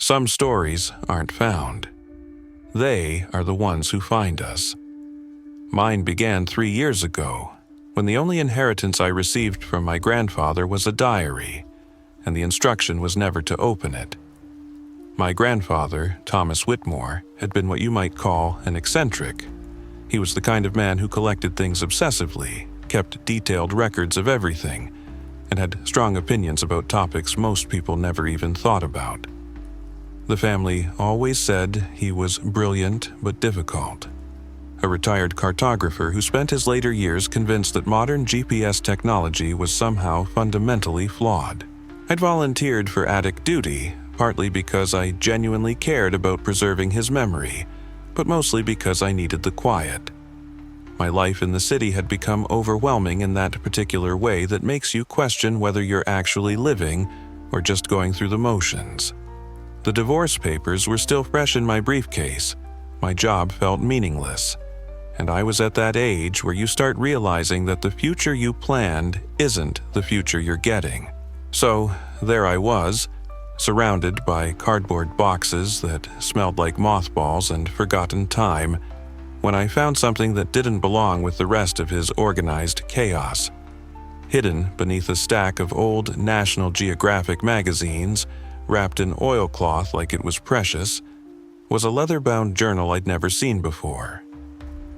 Some stories aren't found. They are the ones who find us. Mine began 3 years ago, when the only inheritance I received from my grandfather was a diary, and the instruction was never to open it. My grandfather, Thomas Whitmore, had been what you might call an eccentric. He was the kind of man who collected things obsessively, kept detailed records of everything, and had strong opinions about topics most people never even thought about. The family always said he was brilliant but difficult. A retired cartographer who spent his later years convinced that modern GPS technology was somehow fundamentally flawed. I'd volunteered for attic duty, partly because I genuinely cared about preserving his memory, but mostly because I needed the quiet. My life in the city had become overwhelming in that particular way that makes you question whether you're actually living or just going through the motions. The divorce papers were still fresh in my briefcase. My job felt meaningless. And I was at that age where you start realizing that the future you planned isn't the future you're getting. So there I was, surrounded by cardboard boxes that smelled like mothballs and forgotten time, when I found something that didn't belong with the rest of his organized chaos. Hidden beneath a stack of old National Geographic magazines, wrapped in oilcloth like it was precious, was a leather-bound journal I'd never seen before.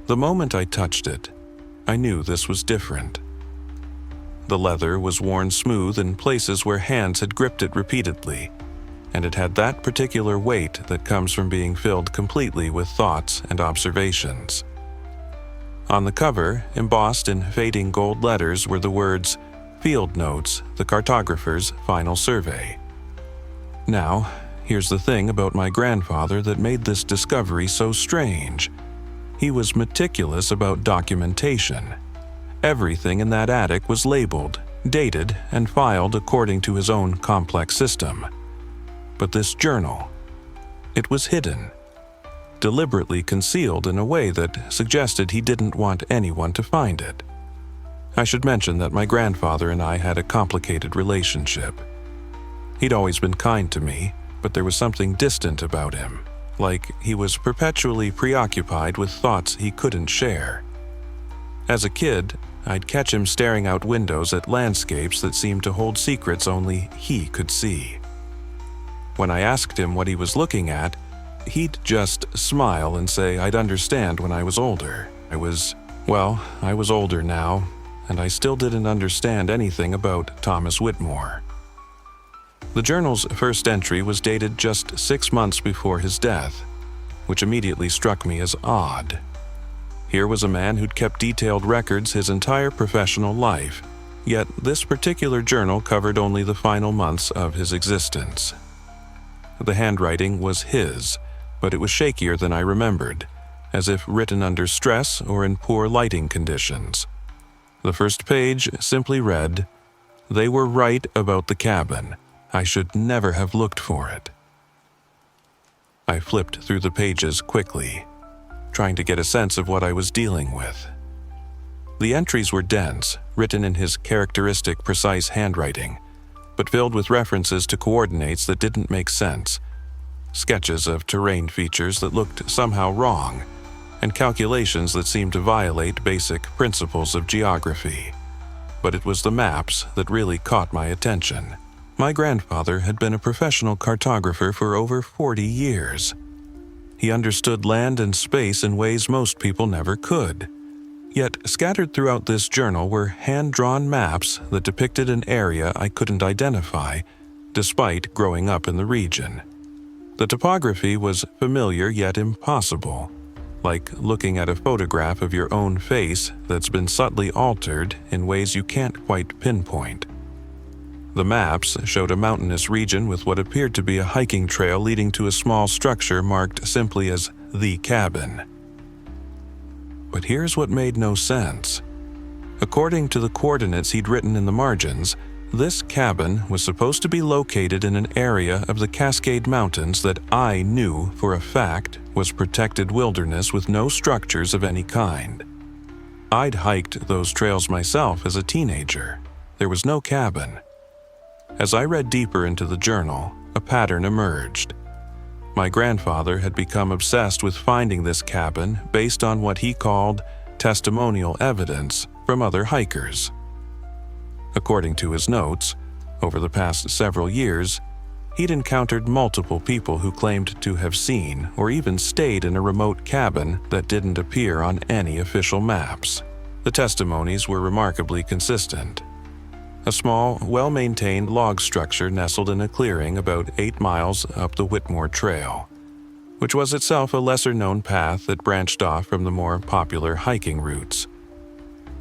The moment I touched it, I knew this was different. The leather was worn smooth in places where hands had gripped it repeatedly, and it had that particular weight that comes from being filled completely with thoughts and observations. On the cover, embossed in fading gold letters, were the words, "Field Notes, the Cartographer's Final Survey." Now, here's the thing about my grandfather that made this discovery so strange. He was meticulous about documentation. Everything in that attic was labeled, dated, and filed according to his own complex system. But this journal, it was hidden, deliberately concealed in a way that suggested he didn't want anyone to find it. I should mention that my grandfather and I had a complicated relationship. He'd always been kind to me, but there was something distant about him, like he was perpetually preoccupied with thoughts he couldn't share. As a kid, I'd catch him staring out windows at landscapes that seemed to hold secrets only he could see. When I asked him what he was looking at, he'd just smile and say I'd understand when I was older. I was older now, and I still didn't understand anything about Thomas Whitmore. The journal's first entry was dated just 6 months before his death, which immediately struck me as odd. Here was a man who'd kept detailed records his entire professional life, yet this particular journal covered only the final months of his existence. The handwriting was his, but it was shakier than I remembered, as if written under stress or in poor lighting conditions. The first page simply read, "They were right about the cabin. I should never have looked for it." I flipped through the pages quickly, trying to get a sense of what I was dealing with. The entries were dense, written in his characteristic precise handwriting, but filled with references to coordinates that didn't make sense, sketches of terrain features that looked somehow wrong, and calculations that seemed to violate basic principles of geography. But it was the maps that really caught my attention. My grandfather had been a professional cartographer for over 40 years. He understood land and space in ways most people never could. Yet scattered throughout this journal were hand-drawn maps that depicted an area I couldn't identify, despite growing up in the region. The topography was familiar yet impossible, like looking at a photograph of your own face that's been subtly altered in ways you can't quite pinpoint. The maps showed a mountainous region with what appeared to be a hiking trail leading to a small structure marked simply as the cabin. But here's what made no sense. According to the coordinates he'd written in the margins, this cabin was supposed to be located in an area of the Cascade Mountains that I knew for a fact was protected wilderness with no structures of any kind. I'd hiked those trails myself as a teenager. There was no cabin. As I read deeper into the journal, a pattern emerged. My grandfather had become obsessed with finding this cabin based on what he called testimonial evidence from other hikers. According to his notes, over the past several years, he'd encountered multiple people who claimed to have seen or even stayed in a remote cabin that didn't appear on any official maps. The testimonies were remarkably consistent. A small, well-maintained log structure nestled in a clearing about 8 miles up the Whitmore Trail, which was itself a lesser-known path that branched off from the more popular hiking routes.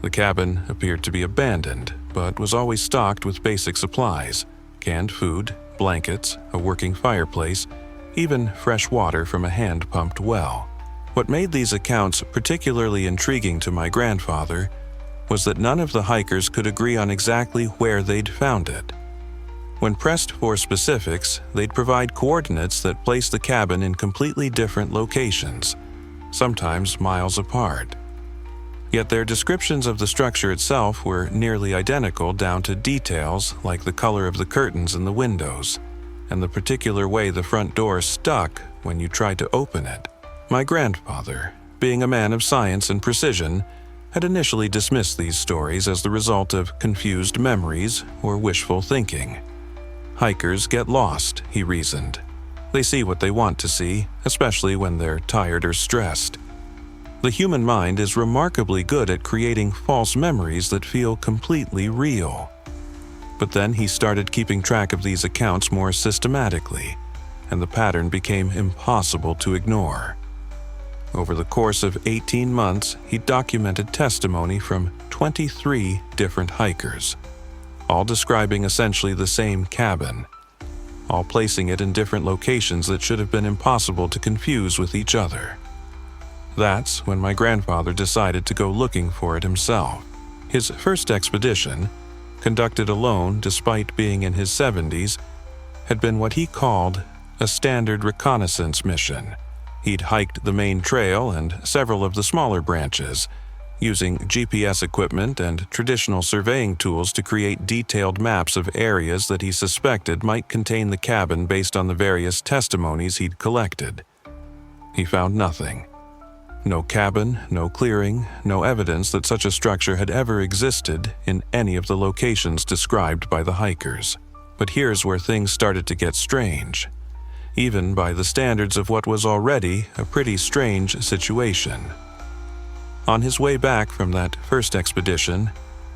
The cabin appeared to be abandoned, but was always stocked with basic supplies: canned food, blankets, a working fireplace, even fresh water from a hand-pumped well. What made these accounts particularly intriguing to my grandfather was that none of the hikers could agree on exactly where they'd found it. When pressed for specifics, they'd provide coordinates that placed the cabin in completely different locations, sometimes miles apart. Yet their descriptions of the structure itself were nearly identical down to details like the color of the curtains in the windows and the particular way the front door stuck when you tried to open it. My grandfather, being a man of science and precision, had initially dismissed these stories as the result of confused memories or wishful thinking. Hikers get lost, he reasoned. They see what they want to see, especially when they're tired or stressed. The human mind is remarkably good at creating false memories that feel completely real. But then he started keeping track of these accounts more systematically, and the pattern became impossible to ignore. Over the course of 18 months, he documented testimony from 23 different hikers, all describing essentially the same cabin, all placing it in different locations that should have been impossible to confuse with each other. That's when my grandfather decided to go looking for it himself. His first expedition, conducted alone despite being in his 70s, had been what he called a standard reconnaissance mission. He'd hiked the main trail and several of the smaller branches, using GPS equipment and traditional surveying tools to create detailed maps of areas that he suspected might contain the cabin based on the various testimonies he'd collected. He found nothing. No cabin, no clearing, no evidence that such a structure had ever existed in any of the locations described by the hikers. But here's where things started to get strange, even by the standards of what was already a pretty strange situation. On his way back from that first expedition,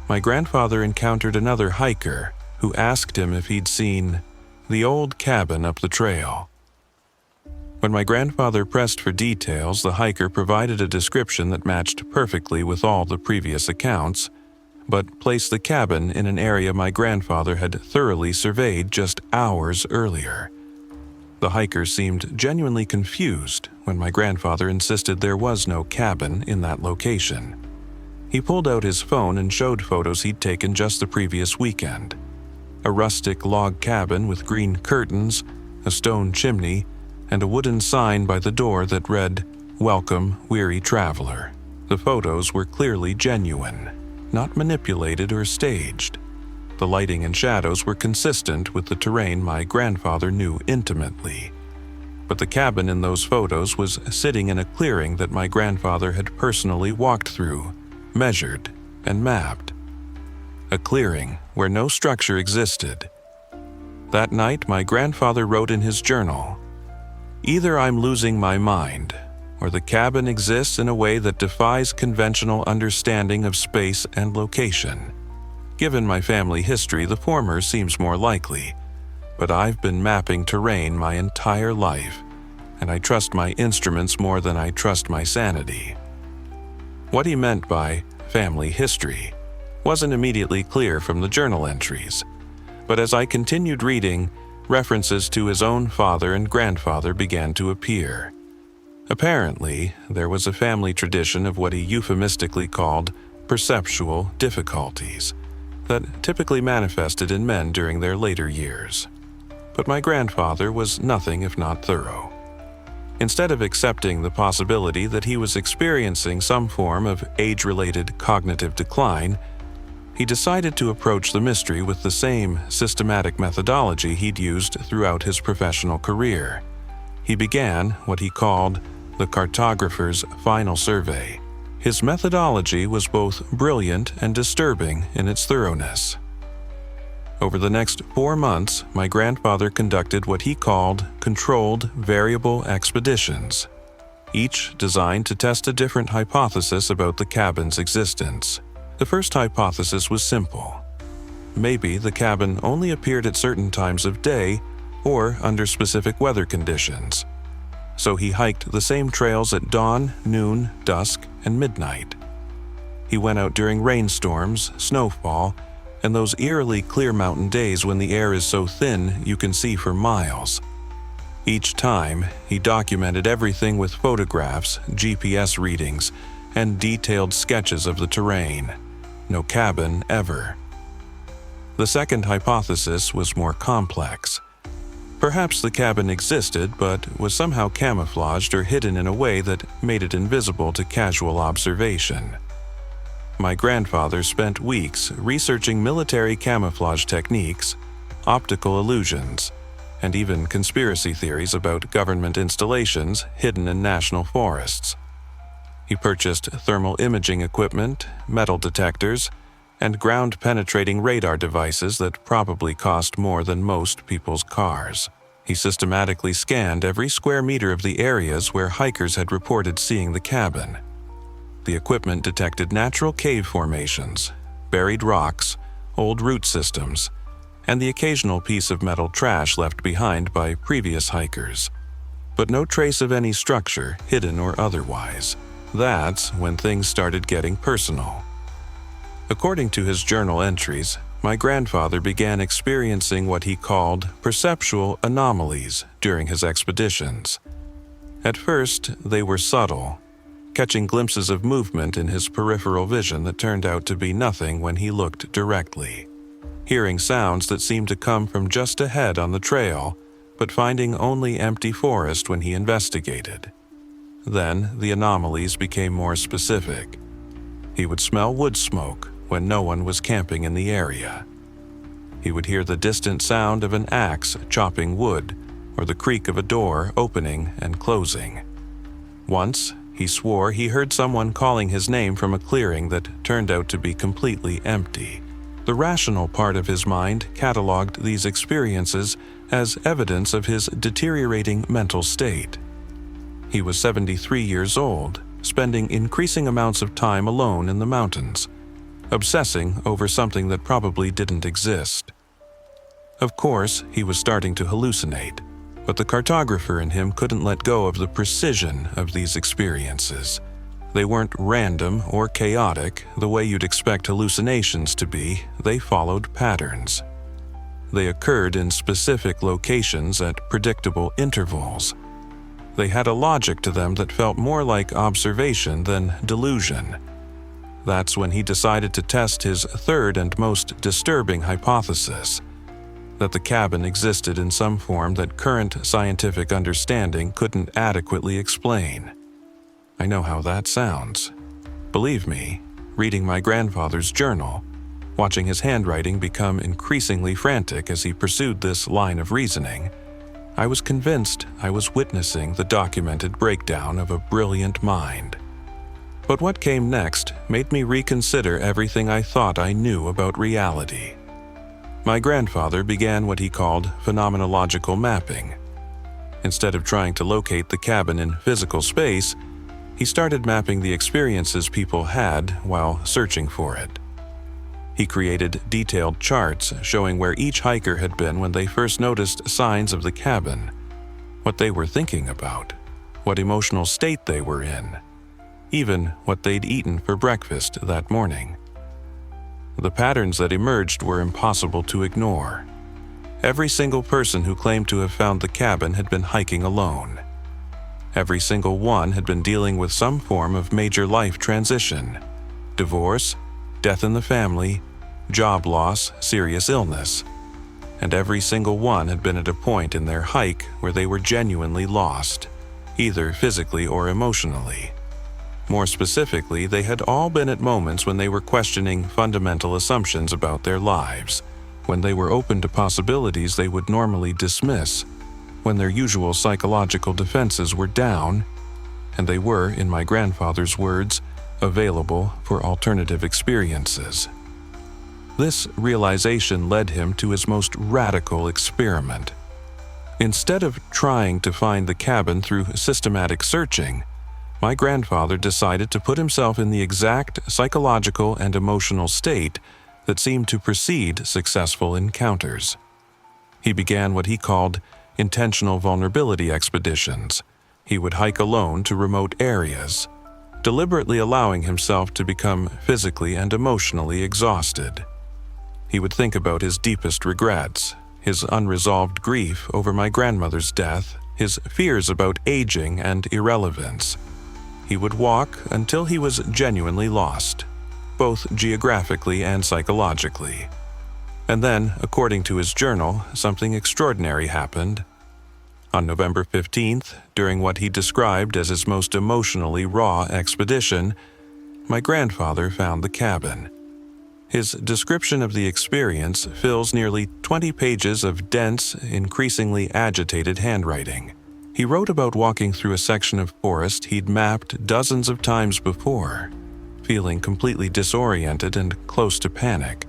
my grandfather encountered another hiker who asked him if he'd seen the old cabin up the trail. When my grandfather pressed for details, the hiker provided a description that matched perfectly with all the previous accounts, but placed the cabin in an area my grandfather had thoroughly surveyed just hours earlier. The hiker seemed genuinely confused when my grandfather insisted there was no cabin in that location. He pulled out his phone and showed photos he'd taken just the previous weekend. A rustic log cabin with green curtains, a stone chimney, and a wooden sign by the door that read, "Welcome, weary traveler." The photos were clearly genuine, not manipulated or staged. The lighting and shadows were consistent with the terrain my grandfather knew intimately. But the cabin in those photos was sitting in a clearing that my grandfather had personally walked through, measured, and mapped. A clearing where no structure existed. That night, my grandfather wrote in his journal, "Either I'm losing my mind, or the cabin exists in a way that defies conventional understanding of space and location. Given my family history, the former seems more likely, but I've been mapping terrain my entire life, and I trust my instruments more than I trust my sanity." What he meant by family history wasn't immediately clear from the journal entries, but as I continued reading, references to his own father and grandfather began to appear. Apparently, there was a family tradition of what he euphemistically called perceptual difficulties that typically manifested in men during their later years. But my grandfather was nothing if not thorough. Instead of accepting the possibility that he was experiencing some form of age-related cognitive decline, he decided to approach the mystery with the same systematic methodology he'd used throughout his professional career. He began what he called the cartographer's final survey. His methodology was both brilliant and disturbing in its thoroughness. Over the next 4 months, my grandfather conducted what he called controlled variable expeditions, each designed to test a different hypothesis about the cabin's existence. The first hypothesis was simple. Maybe the cabin only appeared at certain times of day or under specific weather conditions. So he hiked the same trails at dawn, noon, dusk, and midnight. He went out during rainstorms, snowfall, and those eerily clear mountain days when the air is so thin you can see for miles. Each time, he documented everything with photographs, GPS readings, and detailed sketches of the terrain. No cabin ever. The second hypothesis was more complex. Perhaps the cabin existed, but was somehow camouflaged or hidden in a way that made it invisible to casual observation. My grandfather spent weeks researching military camouflage techniques, optical illusions, and even conspiracy theories about government installations hidden in national forests. He purchased thermal imaging equipment, metal detectors, and ground-penetrating radar devices that probably cost more than most people's cars. He systematically scanned every square meter of the areas where hikers had reported seeing the cabin. The equipment detected natural cave formations, buried rocks, old root systems, and the occasional piece of metal trash left behind by previous hikers. But no trace of any structure, hidden or otherwise. That's when things started getting personal. According to his journal entries, my grandfather began experiencing what he called perceptual anomalies during his expeditions. At first, they were subtle, catching glimpses of movement in his peripheral vision that turned out to be nothing when he looked directly. Hearing sounds that seemed to come from just ahead on the trail, but finding only empty forest when he investigated. Then, the anomalies became more specific. He would smell wood smoke when no one was camping in the area. He would hear the distant sound of an axe chopping wood or the creak of a door opening and closing. Once, he swore he heard someone calling his name from a clearing that turned out to be completely empty. The rational part of his mind cataloged these experiences as evidence of his deteriorating mental state. He was 73 years old, spending increasing amounts of time alone in the mountains, obsessing over something that probably didn't exist. Of course, he was starting to hallucinate, but the cartographer in him couldn't let go of the precision of these experiences. They weren't random or chaotic the way you'd expect hallucinations to be. They followed patterns. They occurred in specific locations at predictable intervals. They had a logic to them that felt more like observation than delusion. That's when he decided to test his third and most disturbing hypothesis, that the cabin existed in some form that current scientific understanding couldn't adequately explain. I know how that sounds. Believe me, reading my grandfather's journal, watching his handwriting become increasingly frantic as he pursued this line of reasoning, I was convinced I was witnessing the documented breakdown of a brilliant mind. But what came next made me reconsider everything I thought I knew about reality. My grandfather began what he called phenomenological mapping. Instead of trying to locate the cabin in physical space, he started mapping the experiences people had while searching for it. He created detailed charts showing where each hiker had been when they first noticed signs of the cabin, what they were thinking about, what emotional state they were in, even what they'd eaten for breakfast that morning. The patterns that emerged were impossible to ignore. Every single person who claimed to have found the cabin had been hiking alone. Every single one had been dealing with some form of major life transition: divorce, death in the family, job loss, serious illness. And every single one had been at a point in their hike where they were genuinely lost, either physically or emotionally. More specifically, they had all been at moments when they were questioning fundamental assumptions about their lives, when they were open to possibilities they would normally dismiss, when their usual psychological defenses were down, and they were, in my grandfather's words, available for alternative experiences. This realization led him to his most radical experiment. Instead of trying to find the cabin through systematic searching, my grandfather decided to put himself in the exact psychological and emotional state that seemed to precede successful encounters. He began what he called intentional vulnerability expeditions. He would hike alone to remote areas, deliberately allowing himself to become physically and emotionally exhausted. He would think about his deepest regrets, his unresolved grief over my grandmother's death, his fears about aging and irrelevance. He would walk until he was genuinely lost, both geographically and psychologically. And then, according to his journal, something extraordinary happened. On November 15th, during what he described as his most emotionally raw expedition, my grandfather found the cabin. His description of the experience fills nearly 20 pages of dense, increasingly agitated handwriting. He wrote about walking through a section of forest he'd mapped dozens of times before, feeling completely disoriented and close to panic,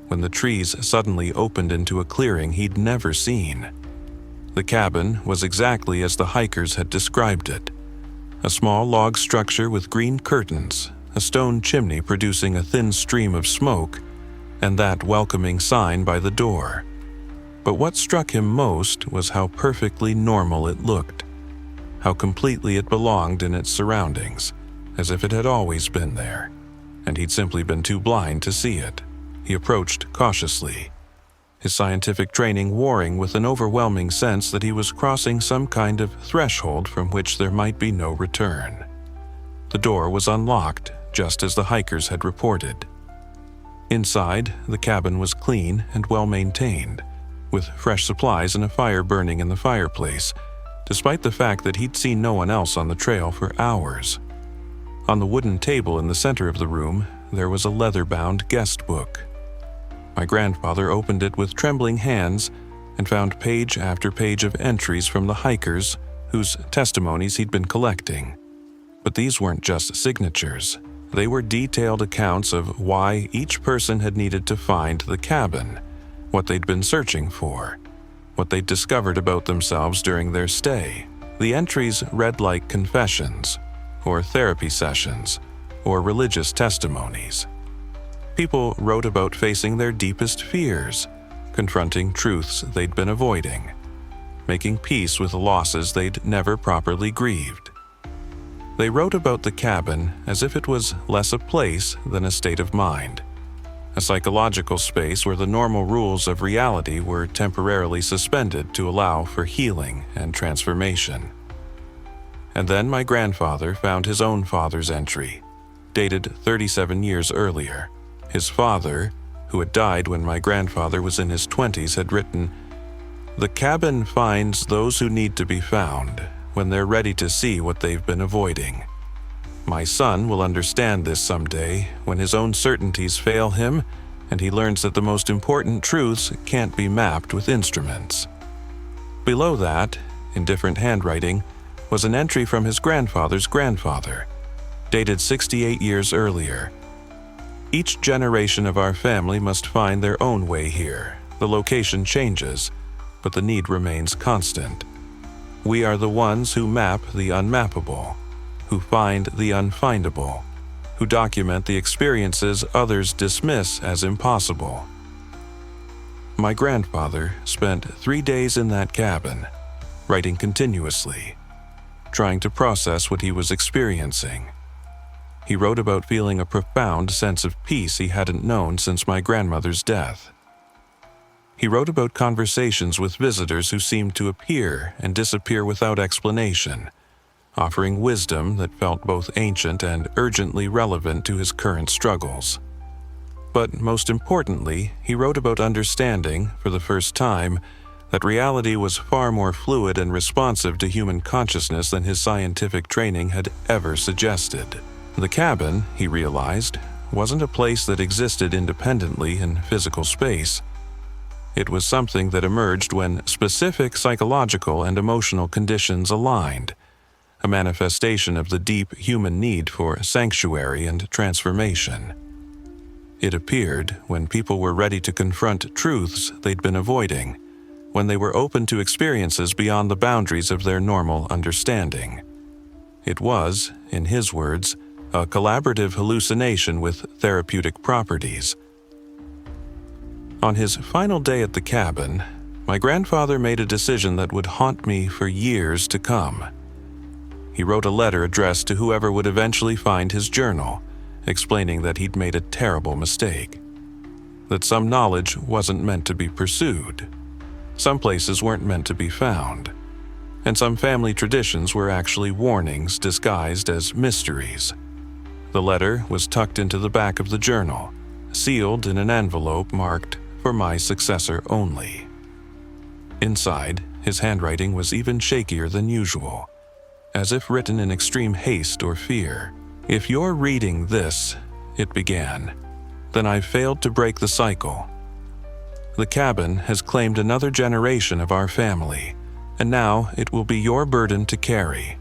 when the trees suddenly opened into a clearing he'd never seen. The cabin was exactly as the hikers had described it: a small log structure with green curtains, a stone chimney producing a thin stream of smoke, and that welcoming sign by the door. But what struck him most was how perfectly normal it looked, how completely it belonged in its surroundings, as if it had always been there, and he'd simply been too blind to see it. He approached cautiously, his scientific training warring with an overwhelming sense that he was crossing some kind of threshold from which there might be no return. The door was unlocked, just as the hikers had reported. Inside, the cabin was clean and well-maintained, with fresh supplies and a fire burning in the fireplace, despite the fact that he'd seen no one else on the trail for hours. On the wooden table in the center of the room, there was a leather-bound guest book. My grandfather opened it with trembling hands and found page after page of entries from the hikers whose testimonies he'd been collecting. But these weren't just signatures. They were detailed accounts of why each person had needed to find the cabin, what they'd been searching for, what they'd discovered about themselves during their stay. The entries read like confessions, or therapy sessions, or religious testimonies. People wrote about facing their deepest fears, confronting truths they'd been avoiding, making peace with losses they'd never properly grieved. They wrote about the cabin as if it was less a place than a state of mind, a psychological space where the normal rules of reality were temporarily suspended to allow for healing and transformation. And then my grandfather found his own father's entry, dated 37 years earlier. His father, who had died when my grandfather was in his 20s, had written, "The cabin finds those who need to be found when they're ready to see what they've been avoiding. My son will understand this someday when his own certainties fail him and he learns that the most important truths can't be mapped with instruments." Below that, in different handwriting, was an entry from his grandfather's grandfather, dated 68 years earlier. "Each generation of our family must find their own way here. The location changes, but the need remains constant. We are the ones who map the unmappable, who find the unfindable, who document the experiences others dismiss as impossible." My grandfather spent 3 days in that cabin, writing continuously, trying to process what he was experiencing. He wrote about feeling a profound sense of peace he hadn't known since my grandmother's death. He wrote about conversations with visitors who seemed to appear and disappear without explanation, offering wisdom that felt both ancient and urgently relevant to his current struggles. But most importantly, he wrote about understanding, for the first time, that reality was far more fluid and responsive to human consciousness than his scientific training had ever suggested. The cabin, he realized, wasn't a place that existed independently in physical space. It was something that emerged when specific psychological and emotional conditions aligned, a manifestation of the deep human need for sanctuary and transformation. It appeared when people were ready to confront truths they'd been avoiding, when they were open to experiences beyond the boundaries of their normal understanding. It was, in his words, a collaborative hallucination with therapeutic properties. On his final day at the cabin, my grandfather made a decision that would haunt me for years to come. He wrote a letter addressed to whoever would eventually find his journal, explaining that he'd made a terrible mistake, that some knowledge wasn't meant to be pursued, some places weren't meant to be found, and some family traditions were actually warnings disguised as mysteries. The letter was tucked into the back of the journal, sealed in an envelope marked "For my successor only." Inside, his handwriting was even shakier than usual, as if written in extreme haste or fear. "If you're reading this," it began, "then I've failed to break the cycle. The cabin has claimed another generation of our family, and now it will be your burden to carry.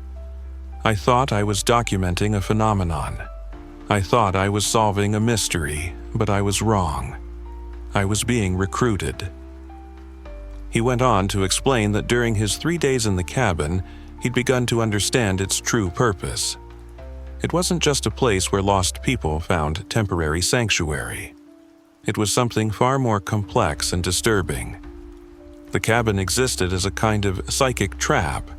I thought I was documenting a phenomenon. I thought I was solving a mystery, but I was wrong. I was being recruited." He went on to explain that during his 3 days in the cabin, he'd begun to understand its true purpose. It wasn't just a place where lost people found temporary sanctuary. It was something far more complex and disturbing. The cabin existed as a kind of psychic trap,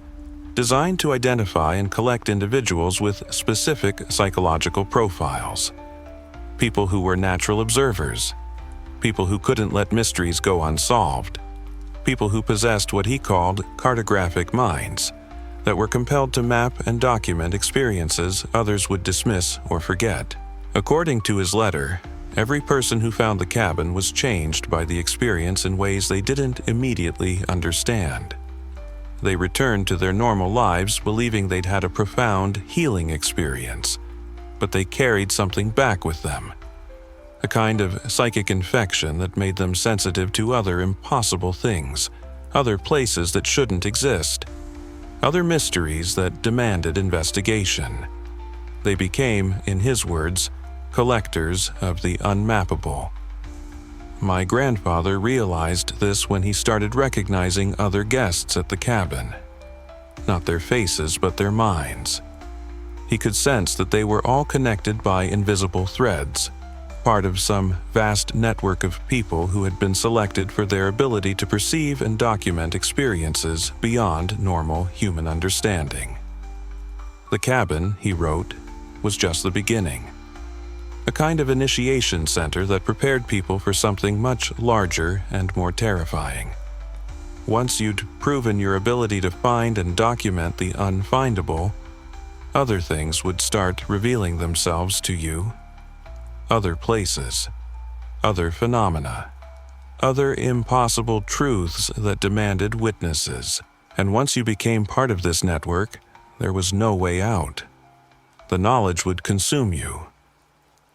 designed to identify and collect individuals with specific psychological profiles. People who were natural observers, people who couldn't let mysteries go unsolved, people who possessed what he called cartographic minds, that were compelled to map and document experiences others would dismiss or forget. According to his letter, every person who found the cabin was changed by the experience in ways they didn't immediately understand. They returned to their normal lives believing they'd had a profound healing experience, but they carried something back with them, a kind of psychic infection that made them sensitive to other impossible things, other places that shouldn't exist, other mysteries that demanded investigation. They became, in his words, collectors of the unmappable. My grandfather realized this when he started recognizing other guests at the cabin. Not their faces, but their minds. He could sense that they were all connected by invisible threads, part of some vast network of people who had been selected for their ability to perceive and document experiences beyond normal human understanding. The cabin, he wrote, was just the beginning. A kind of initiation center that prepared people for something much larger and more terrifying. Once you'd proven your ability to find and document the unfindable, other things would start revealing themselves to you. Other places, other phenomena, other impossible truths that demanded witnesses. And once you became part of this network, there was no way out. The knowledge would consume you.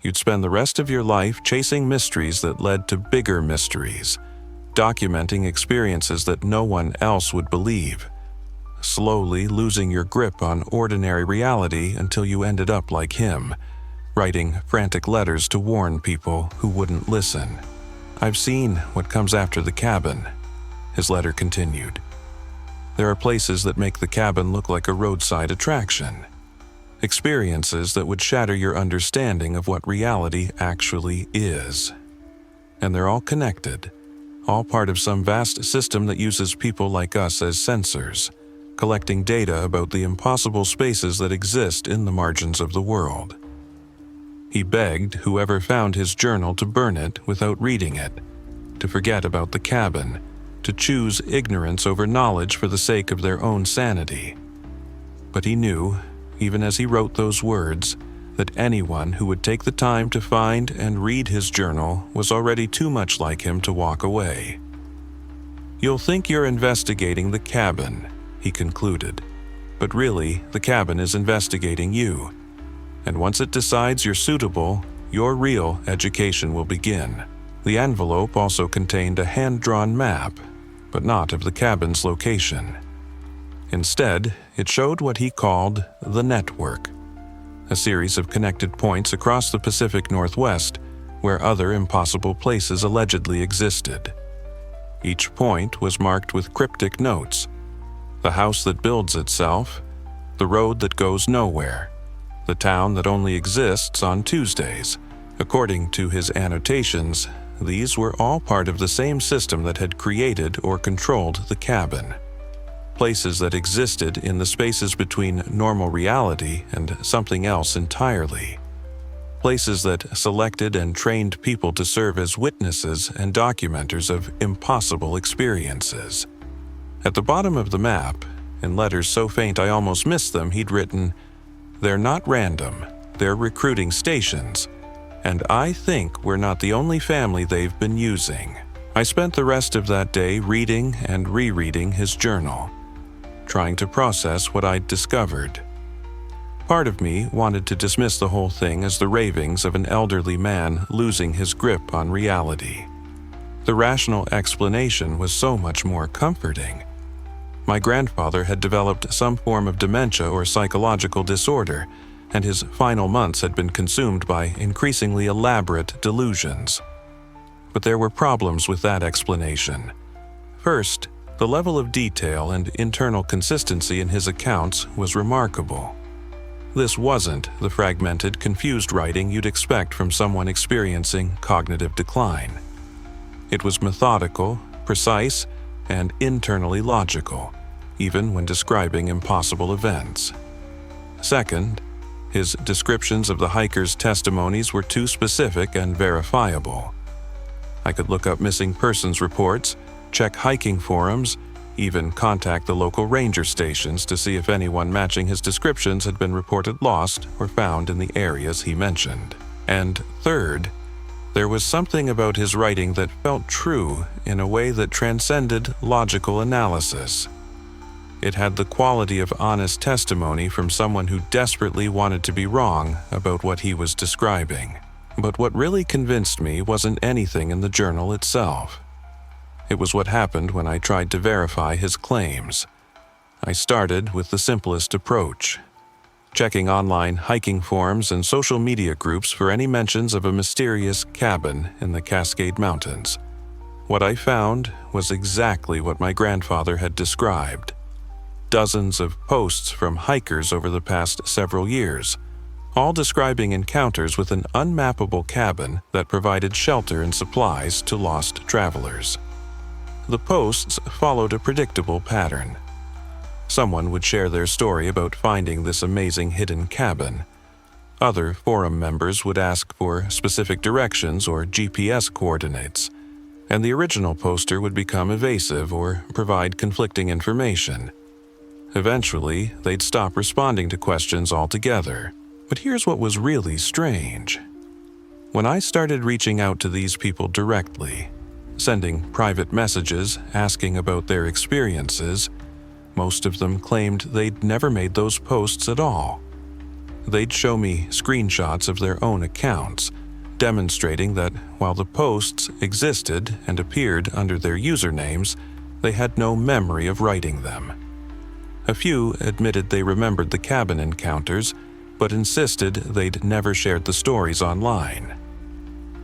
You'd spend the rest of your life chasing mysteries that led to bigger mysteries, documenting experiences that no one else would believe, slowly losing your grip on ordinary reality until you ended up like him, writing frantic letters to warn people who wouldn't listen. "I've seen what comes after the cabin," his letter continued. "There are places that make the cabin look like a roadside attraction. Experiences that would shatter your understanding of what reality actually is. And they're all connected, all part of some vast system that uses people like us as sensors, collecting data about the impossible spaces that exist in the margins of the world." He begged whoever found his journal to burn it without reading it, to forget about the cabin, to choose ignorance over knowledge for the sake of their own sanity. But he knew, even as he wrote those words, that anyone who would take the time to find and read his journal was already too much like him to walk away. "You'll think you're investigating the cabin," he concluded, "but really the cabin is investigating you. And once it decides you're suitable, your real education will begin." The envelope also contained a hand-drawn map, but not of the cabin's location. Instead, it showed what he called the network, a series of connected points across the Pacific Northwest where other impossible places allegedly existed. Each point was marked with cryptic notes: the house that builds itself, the road that goes nowhere, the town that only exists on Tuesdays. According to his annotations, these were all part of the same system that had created or controlled the cabin. Places that existed in the spaces between normal reality and something else entirely. Places that selected and trained people to serve as witnesses and documenters of impossible experiences. At the bottom of the map, in letters so faint I almost missed them, he'd written, "They're not random, they're recruiting stations, and I think we're not the only family they've been using." I spent the rest of that day reading and rereading his journal, trying to process what I'd discovered. Part of me wanted to dismiss the whole thing as the ravings of an elderly man losing his grip on reality. The rational explanation was so much more comforting. My grandfather had developed some form of dementia or psychological disorder, and his final months had been consumed by increasingly elaborate delusions. But there were problems with that explanation. First, the level of detail and internal consistency in his accounts was remarkable. This wasn't the fragmented, confused writing you'd expect from someone experiencing cognitive decline. It was methodical, precise, and internally logical, even when describing impossible events. Second, his descriptions of the hikers' testimonies were too specific and verifiable. I could look up missing persons reports, check hiking forums, even contact the local ranger stations to see if anyone matching his descriptions had been reported lost or found in the areas he mentioned. And third, there was something about his writing that felt true in a way that transcended logical analysis. It had the quality of honest testimony from someone who desperately wanted to be wrong about what he was describing. But what really convinced me wasn't anything in the journal itself. It was what happened when I tried to verify his claims. I started with the simplest approach, checking online hiking forums and social media groups for any mentions of a mysterious cabin in the Cascade Mountains. What I found was exactly what my grandfather had described. Dozens of posts from hikers over the past several years, all describing encounters with an unmappable cabin that provided shelter and supplies to lost travelers. The posts followed a predictable pattern. Someone would share their story about finding this amazing hidden cabin. Other forum members would ask for specific directions or GPS coordinates, and the original poster would become evasive or provide conflicting information. Eventually, they'd stop responding to questions altogether. But here's what was really strange. When I started reaching out to these people directly, sending private messages asking about their experiences, most of them claimed they'd never made those posts at all. They'd show me screenshots of their own accounts, demonstrating that while the posts existed and appeared under their usernames, they had no memory of writing them. A few admitted they remembered the cabin encounters, but insisted they'd never shared the stories online.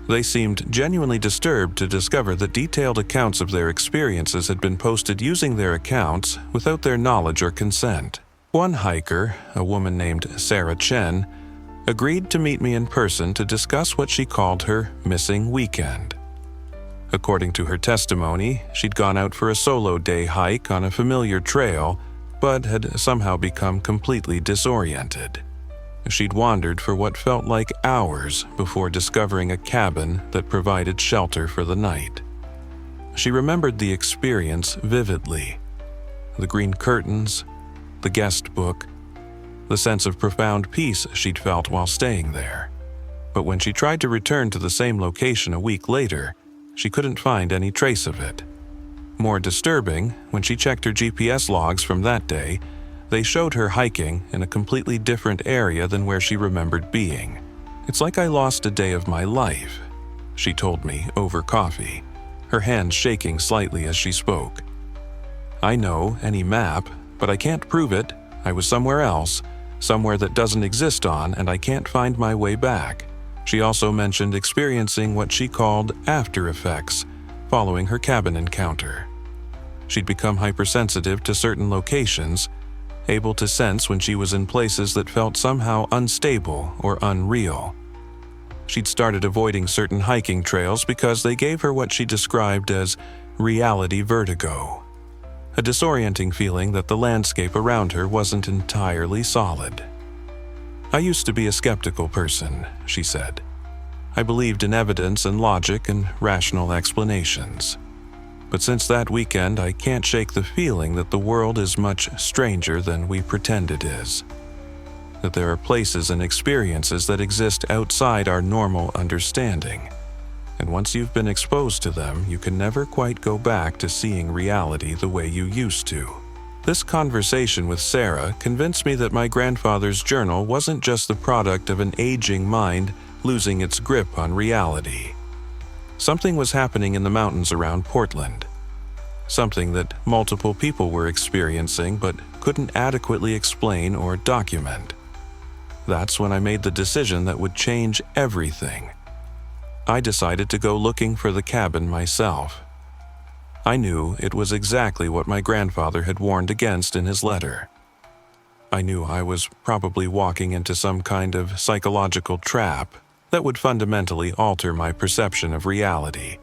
They seemed genuinely disturbed to discover that detailed accounts of their experiences had been posted using their accounts without their knowledge or consent. One hiker, a woman named Sarah Chen, agreed to meet me in person to discuss what she called her missing weekend. According to her testimony, she'd gone out for a solo day hike on a familiar trail, but had somehow become completely disoriented. She'd wandered for what felt like hours before discovering a cabin that provided shelter for the night. She remembered the experience vividly. The green curtains, the guest book, the sense of profound peace she'd felt while staying there. But when she tried to return to the same location a week later, she couldn't find any trace of it. More disturbing, when she checked her GPS logs from that day, they showed her hiking in a completely different area than where she remembered being. "It's like I lost a day of my life," she told me over coffee, her hand shaking slightly as she spoke. I know any map, but I can't prove it. I was somewhere else, somewhere that doesn't exist on, and I can't find my way back. She also mentioned experiencing what she called after effects following her cabin encounter. She'd become hypersensitive to certain locations, able to sense when she was in places that felt somehow unstable or unreal. She'd started avoiding certain hiking trails because they gave her what she described as reality vertigo, a disorienting feeling that the landscape around her wasn't entirely solid. I used to be a skeptical person, she said. I believed in evidence and logic and rational explanations. But since that weekend, I can't shake the feeling that the world is much stranger than we pretend it is. That there are places and experiences that exist outside our normal understanding. And once you've been exposed to them, you can never quite go back to seeing reality the way you used to. This conversation with Sarah convinced me that my grandfather's journal wasn't just the product of an aging mind losing its grip on reality. Something was happening in the mountains around Portland. Something that multiple people were experiencing but couldn't adequately explain or document. That's when I made the decision that would change everything. I decided to go looking for the cabin myself. I knew it was exactly what my grandfather had warned against in his letter. I knew I was probably walking into some kind of psychological trap that would fundamentally alter my perception of reality.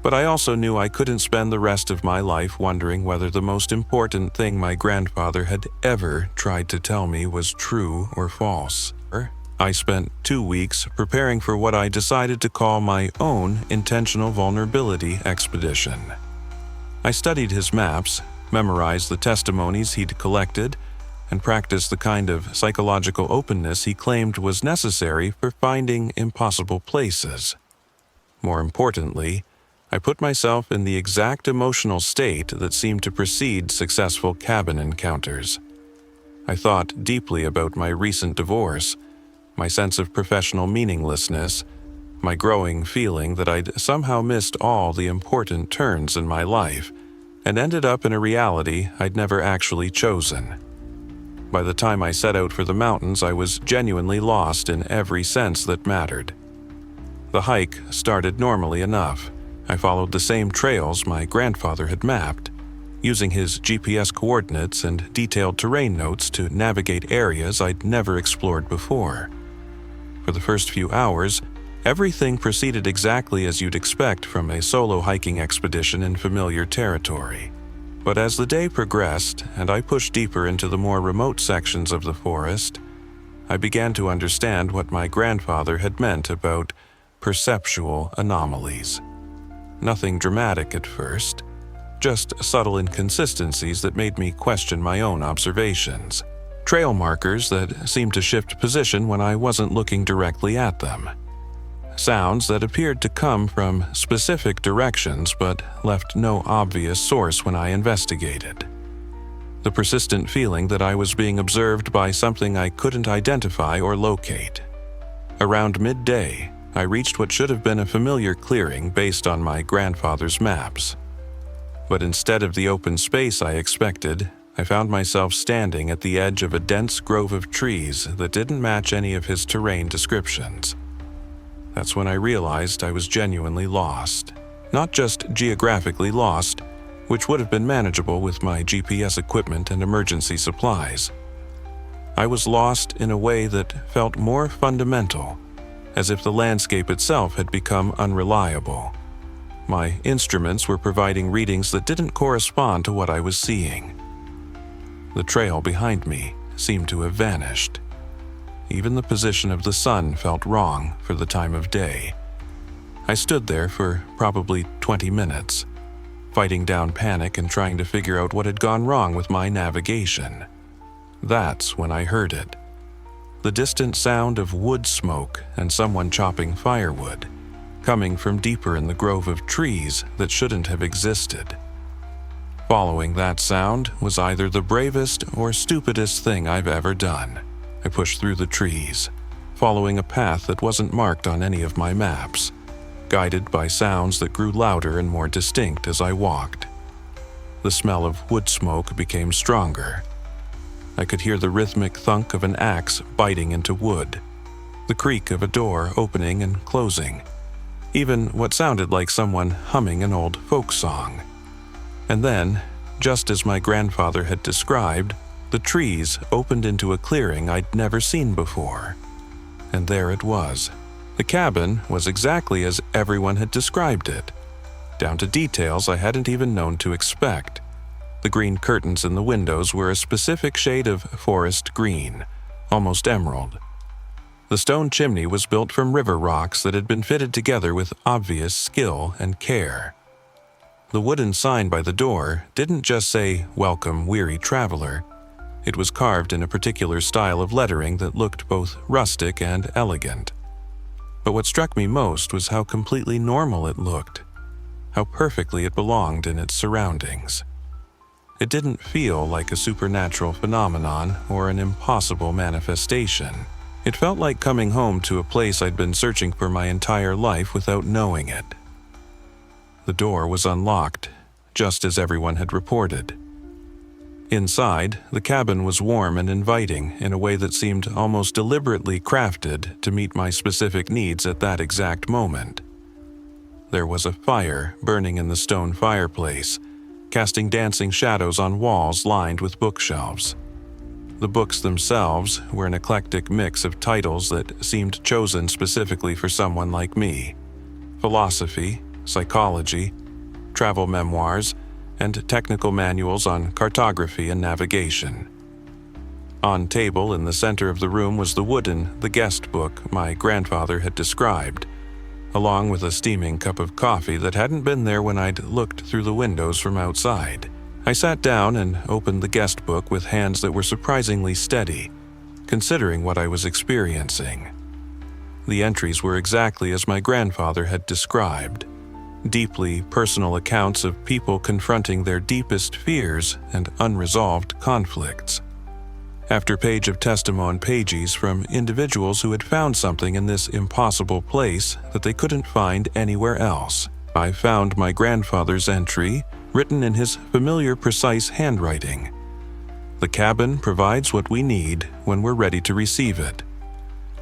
But I also knew I couldn't spend the rest of my life wondering whether the most important thing my grandfather had ever tried to tell me was true or false. I spent 2 weeks preparing for what I decided to call my own intentional vulnerability expedition. I studied his maps, memorized the testimonies he'd collected, and practiced the kind of psychological openness he claimed was necessary for finding impossible places. More importantly, I put myself in the exact emotional state that seemed to precede successful cabin encounters. I thought deeply about my recent divorce, my sense of professional meaninglessness, my growing feeling that I'd somehow missed all the important turns in my life and ended up in a reality I'd never actually chosen. By the time I set out for the mountains, I was genuinely lost in every sense that mattered. The hike started normally enough. I followed the same trails my grandfather had mapped, using his GPS coordinates and detailed terrain notes to navigate areas I'd never explored before. For the first few hours, everything proceeded exactly as you'd expect from a solo hiking expedition in familiar territory. But as the day progressed and I pushed deeper into the more remote sections of the forest, I began to understand what my grandfather had meant about perceptual anomalies. Nothing dramatic at first, just subtle inconsistencies that made me question my own observations. Trail markers that seemed to shift position when I wasn't looking directly at them. Sounds that appeared to come from specific directions but left no obvious source when I investigated. The persistent feeling that I was being observed by something I couldn't identify or locate. Around midday, I reached what should have been a familiar clearing based on my grandfather's maps. But instead of the open space I expected, I found myself standing at the edge of a dense grove of trees that didn't match any of his terrain descriptions. That's when I realized I was genuinely lost. Not just geographically lost, which would have been manageable with my GPS equipment and emergency supplies. I was lost in a way that felt more fundamental, as if the landscape itself had become unreliable. My instruments were providing readings that didn't correspond to what I was seeing. The trail behind me seemed to have vanished. Even the position of the sun felt wrong for the time of day. I stood there for probably 20 minutes, fighting down panic and trying to figure out what had gone wrong with my navigation. That's when I heard it. The distant sound of wood smoke and someone chopping firewood, coming from deeper in the grove of trees that shouldn't have existed. Following that sound was either the bravest or stupidest thing I've ever done. I pushed through the trees, following a path that wasn't marked on any of my maps. guided by sounds that grew louder and more distinct as I walked. The smell of wood smoke became stronger. I could hear the rhythmic thunk of an axe biting into wood, the creak of a door opening and closing, even what sounded like someone humming an old folk song. And then, just as my grandfather had described, the trees opened into a clearing I'd never seen before. And there it was. The cabin was exactly as everyone had described it, down to details I hadn't even known to expect. The green curtains in the windows were a specific shade of forest green, almost emerald. The stone chimney was built from river rocks that had been fitted together with obvious skill and care. The wooden sign by the door didn't just say, "Welcome, weary traveler." It was carved in a particular style of lettering that looked both rustic and elegant. But what struck me most was how completely normal it looked, how perfectly it belonged in its surroundings. It didn't feel like a supernatural phenomenon or an impossible manifestation. It felt like coming home to a place I'd been searching for my entire life without knowing it. The door was unlocked, just as everyone had reported. Inside, the cabin was warm and inviting in a way that seemed almost deliberately crafted to meet my specific needs at that exact moment. There was a fire burning in the stone fireplace, casting dancing shadows on walls lined with bookshelves. The books themselves were an eclectic mix of titles that seemed chosen specifically for someone like me: philosophy, psychology, travel memoirs, and technical manuals on cartography and navigation. On table in the center of the room was the guest book my grandfather had described, along with a steaming cup of coffee that hadn't been there when I'd looked through the windows from outside. I sat down and opened the guest book with hands that were surprisingly steady, considering what I was experiencing. The entries were exactly as my grandfather had described: deeply personal accounts of people confronting their deepest fears and unresolved conflicts. After page of testimony pages from individuals who had found something in this impossible place that they couldn't find anywhere else, I found my grandfather's entry, written in his familiar, precise handwriting. "The cabin provides what we need when we're ready to receive it.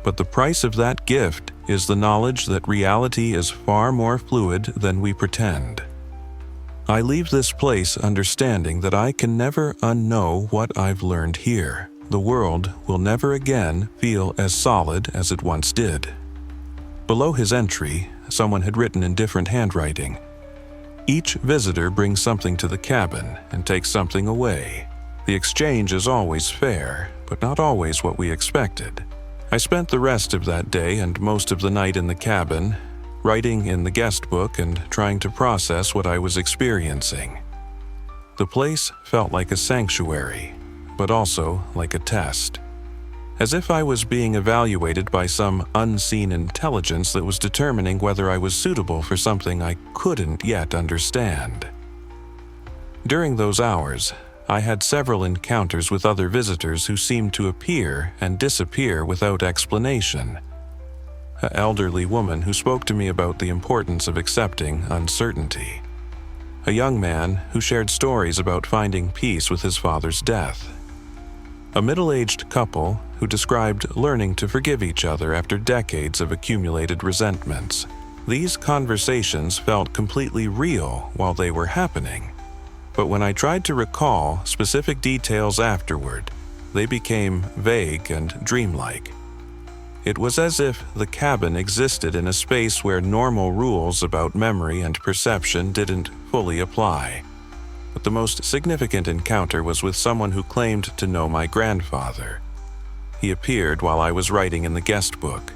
But the price of that gift is the knowledge that reality is far more fluid than we pretend. I leave this place understanding that I can never unknow what I've learned here. The world will never again feel as solid as it once did." Below his entry, someone had written in different handwriting, "Each visitor brings something to the cabin and takes something away. The exchange is always fair, but not always what we expected." I spent the rest of that day and most of the night in the cabin, writing in the guest book and trying to process what I was experiencing. The place felt like a sanctuary, but also like a test, as if I was being evaluated by some unseen intelligence that was determining whether I was suitable for something I couldn't yet understand. During those hours, I had several encounters with other visitors who seemed to appear and disappear without explanation. An elderly woman who spoke to me about the importance of accepting uncertainty. A young man who shared stories about finding peace with his father's death. A middle-aged couple who described learning to forgive each other after decades of accumulated resentments. These conversations felt completely real while they were happening. But when I tried to recall specific details afterward, they became vague and dreamlike. It was as if the cabin existed in a space where normal rules about memory and perception didn't fully apply. But the most significant encounter was with someone who claimed to know my grandfather. He appeared while I was writing in the guest book,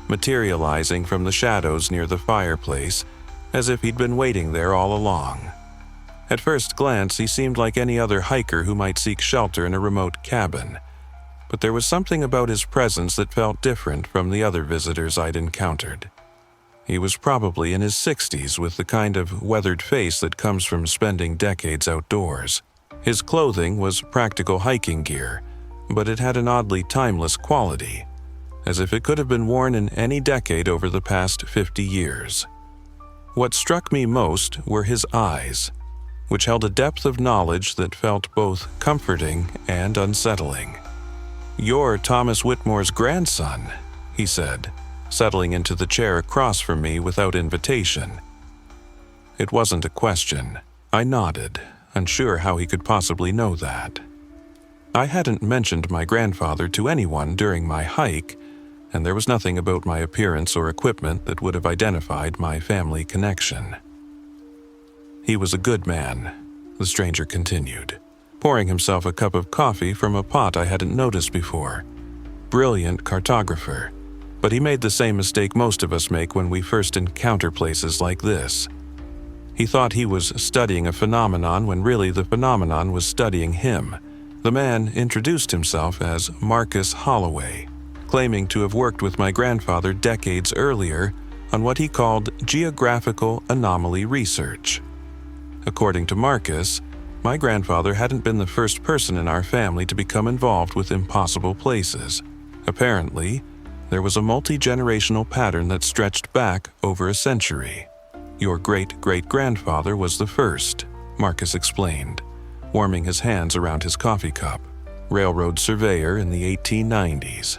materializing from the shadows near the fireplace, as if he'd been waiting there all along. At first glance, he seemed like any other hiker who might seek shelter in a remote cabin, but there was something about his presence that felt different from the other visitors I'd encountered. He was probably in his 60s with the kind of weathered face that comes from spending decades outdoors. His clothing was practical hiking gear, but it had an oddly timeless quality, as if it could have been worn in any decade over the past 50 years. What struck me most were his eyes, which held a depth of knowledge that felt both comforting and unsettling. "You're Thomas Whitmore's grandson," he said, settling into the chair across from me without invitation. It wasn't a question. I nodded, unsure how he could possibly know that. I hadn't mentioned my grandfather to anyone during my hike, and there was nothing about my appearance or equipment that would have identified my family connection. "He was a good man," the stranger continued, pouring himself a cup of coffee from a pot I hadn't noticed before. "Brilliant cartographer, but he made the same mistake most of us make when we first encounter places like this. He thought he was studying a phenomenon when really the phenomenon was studying him." The man introduced himself as Marcus Holloway, claiming to have worked with my grandfather decades earlier on what he called geographical anomaly research. According to Marcus, my grandfather hadn't been the first person in our family to become involved with impossible places. Apparently, there was a multi-generational pattern that stretched back over a century. "Your great-great-grandfather was the first," Marcus explained, warming his hands around his coffee cup. "Railroad surveyor in the 1890s.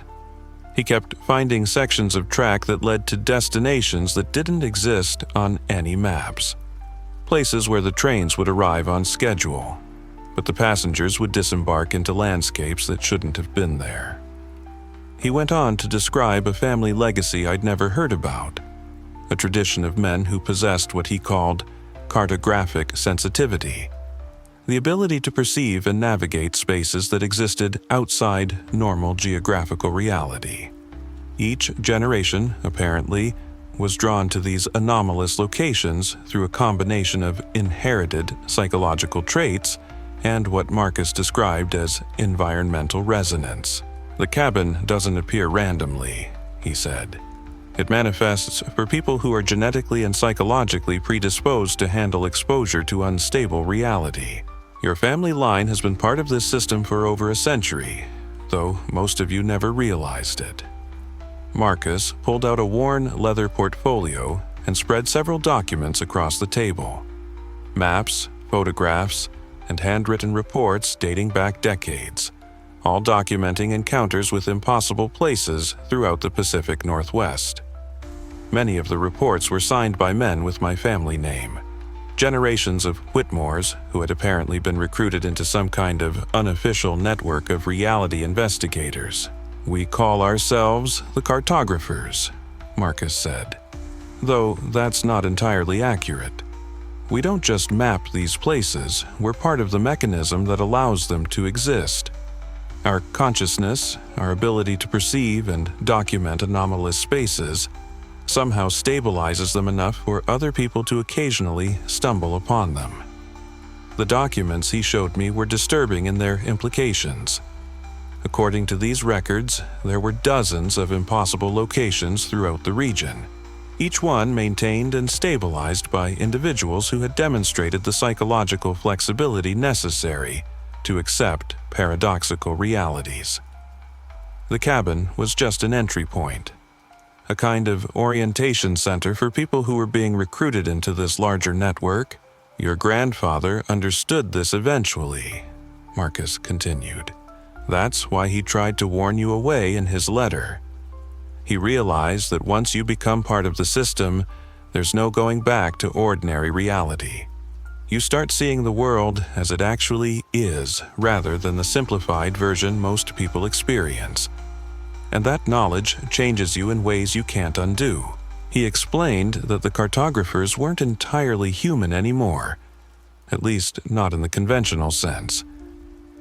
He kept finding sections of track that led to destinations that didn't exist on any maps. Places where the trains would arrive on schedule, but the passengers would disembark into landscapes that shouldn't have been there." He went on to describe a family legacy I'd never heard about, a tradition of men who possessed what he called cartographic sensitivity, the ability to perceive and navigate spaces that existed outside normal geographical reality. Each generation, apparently, was drawn to these anomalous locations through a combination of inherited psychological traits and what Marcus described as environmental resonance. "The cabin doesn't appear randomly," he said. "It manifests for people who are genetically and psychologically predisposed to handle exposure to unstable reality. Your family line has been part of this system for over a century, though most of you never realized it." Marcus pulled out a worn leather portfolio and spread several documents across the table. Maps, photographs, and handwritten reports dating back decades, all documenting encounters with impossible places throughout the Pacific Northwest. Many of the reports were signed by men with my family name, generations of Whitmores who had apparently been recruited into some kind of unofficial network of reality investigators. "We call ourselves the cartographers," Marcus said, though that's not entirely accurate. "We don't just map these places, we're part of the mechanism that allows them to exist. Our consciousness, our ability to perceive and document anomalous spaces, somehow stabilizes them enough for other people to occasionally stumble upon them." The documents he showed me were disturbing in their implications. According to these records, there were dozens of impossible locations throughout the region, each one maintained and stabilized by individuals who had demonstrated the psychological flexibility necessary to accept paradoxical realities. The cabin was just an entry point, a kind of orientation center for people who were being recruited into this larger network. "Your grandfather understood this eventually," Marcus continued. "That's why he tried to warn you away in his letter. He realized that once you become part of the system, there's no going back to ordinary reality. You start seeing the world as it actually is rather than the simplified version most people experience. And that knowledge changes you in ways you can't undo." He explained that the cartographers weren't entirely human anymore, at least not in the conventional sense.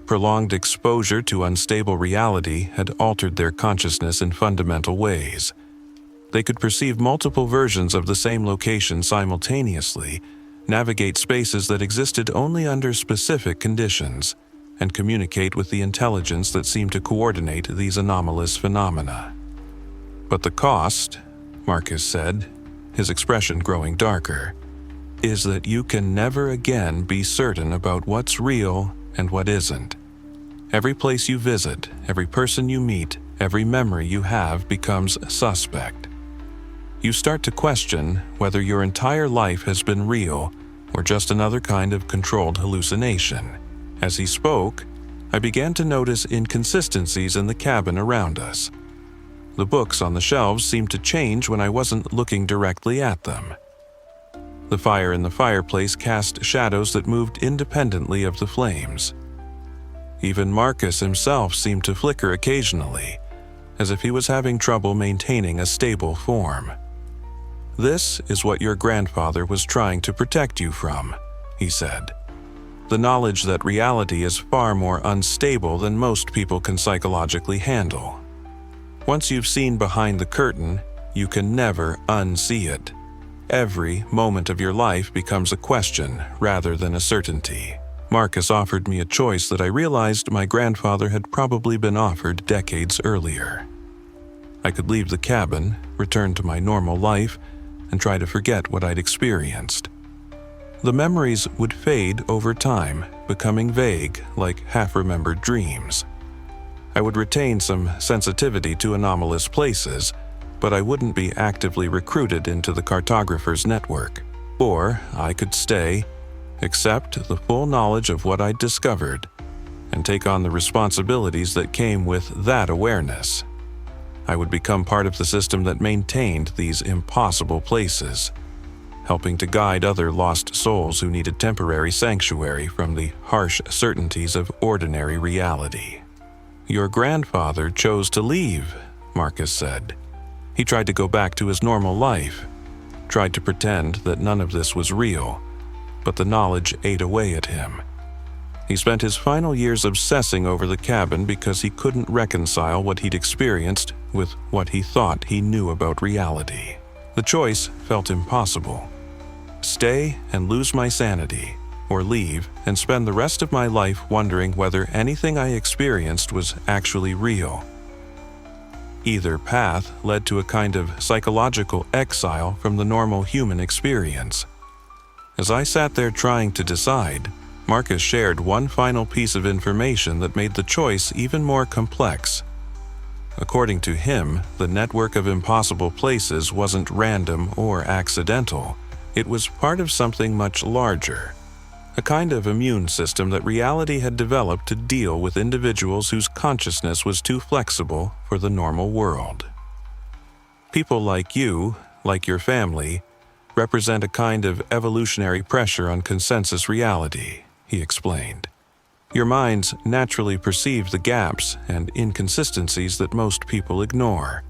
Prolonged exposure to unstable reality had altered their consciousness in fundamental ways. They could perceive multiple versions of the same location simultaneously, navigate spaces that existed only under specific conditions, and communicate with the intelligence that seemed to coordinate these anomalous phenomena. "But the cost," Marcus said, his expression growing darker, "is that you can never again be certain about what's real and what isn't. Every place you visit, every person you meet, every memory you have becomes suspect. you start to question whether your entire life has been real or just another kind of controlled hallucination. As he spoke, I began to notice inconsistencies in the cabin around us. The books on the shelves seemed to change when I wasn't looking directly at them. The fire in the fireplace cast shadows that moved independently of the flames. Even Marcus himself seemed to flicker occasionally, as if he was having trouble maintaining a stable form. "This is what your grandfather was trying to protect you from," he said. "The knowledge that reality is far more unstable than most people can psychologically handle. Once you've seen behind the curtain, you can never unsee it. Every moment of your life becomes a question rather than a certainty." Marcus offered me a choice that I realized my grandfather had probably been offered decades earlier. I could leave the cabin, return to my normal life, and try to forget what I'd experienced. The memories would fade over time, becoming vague like half-remembered dreams. I would retain some sensitivity to anomalous places, but I wouldn't be actively recruited into the cartographer's network. Or I could stay, accept the full knowledge of what I'd discovered, and take on the responsibilities that came with that awareness. I would become part of the system that maintained these impossible places, helping to guide other lost souls who needed temporary sanctuary from the harsh certainties of ordinary reality. "Your grandfather chose to leave," Marcus said. "He tried to go back to his normal life, tried to pretend that none of this was real, but the knowledge ate away at him. He spent his final years obsessing over the cabin because he couldn't reconcile what he'd experienced with what he thought he knew about reality. The choice felt impossible. Stay and lose my sanity, or leave and spend the rest of my life wondering whether anything I experienced was actually real. Either path led to a kind of psychological exile from the normal human experience. As I sat there trying to decide, Marcus shared one final piece of information that made the choice even more complex. According to him, the network of impossible places wasn't random or accidental. It was part of something much larger, a kind of immune system that reality had developed to deal with individuals whose consciousness was too flexible for the normal world. "People like you, like your family, represent a kind of evolutionary pressure on consensus reality," he explained. "Your minds naturally perceive the gaps and inconsistencies that most people ignore.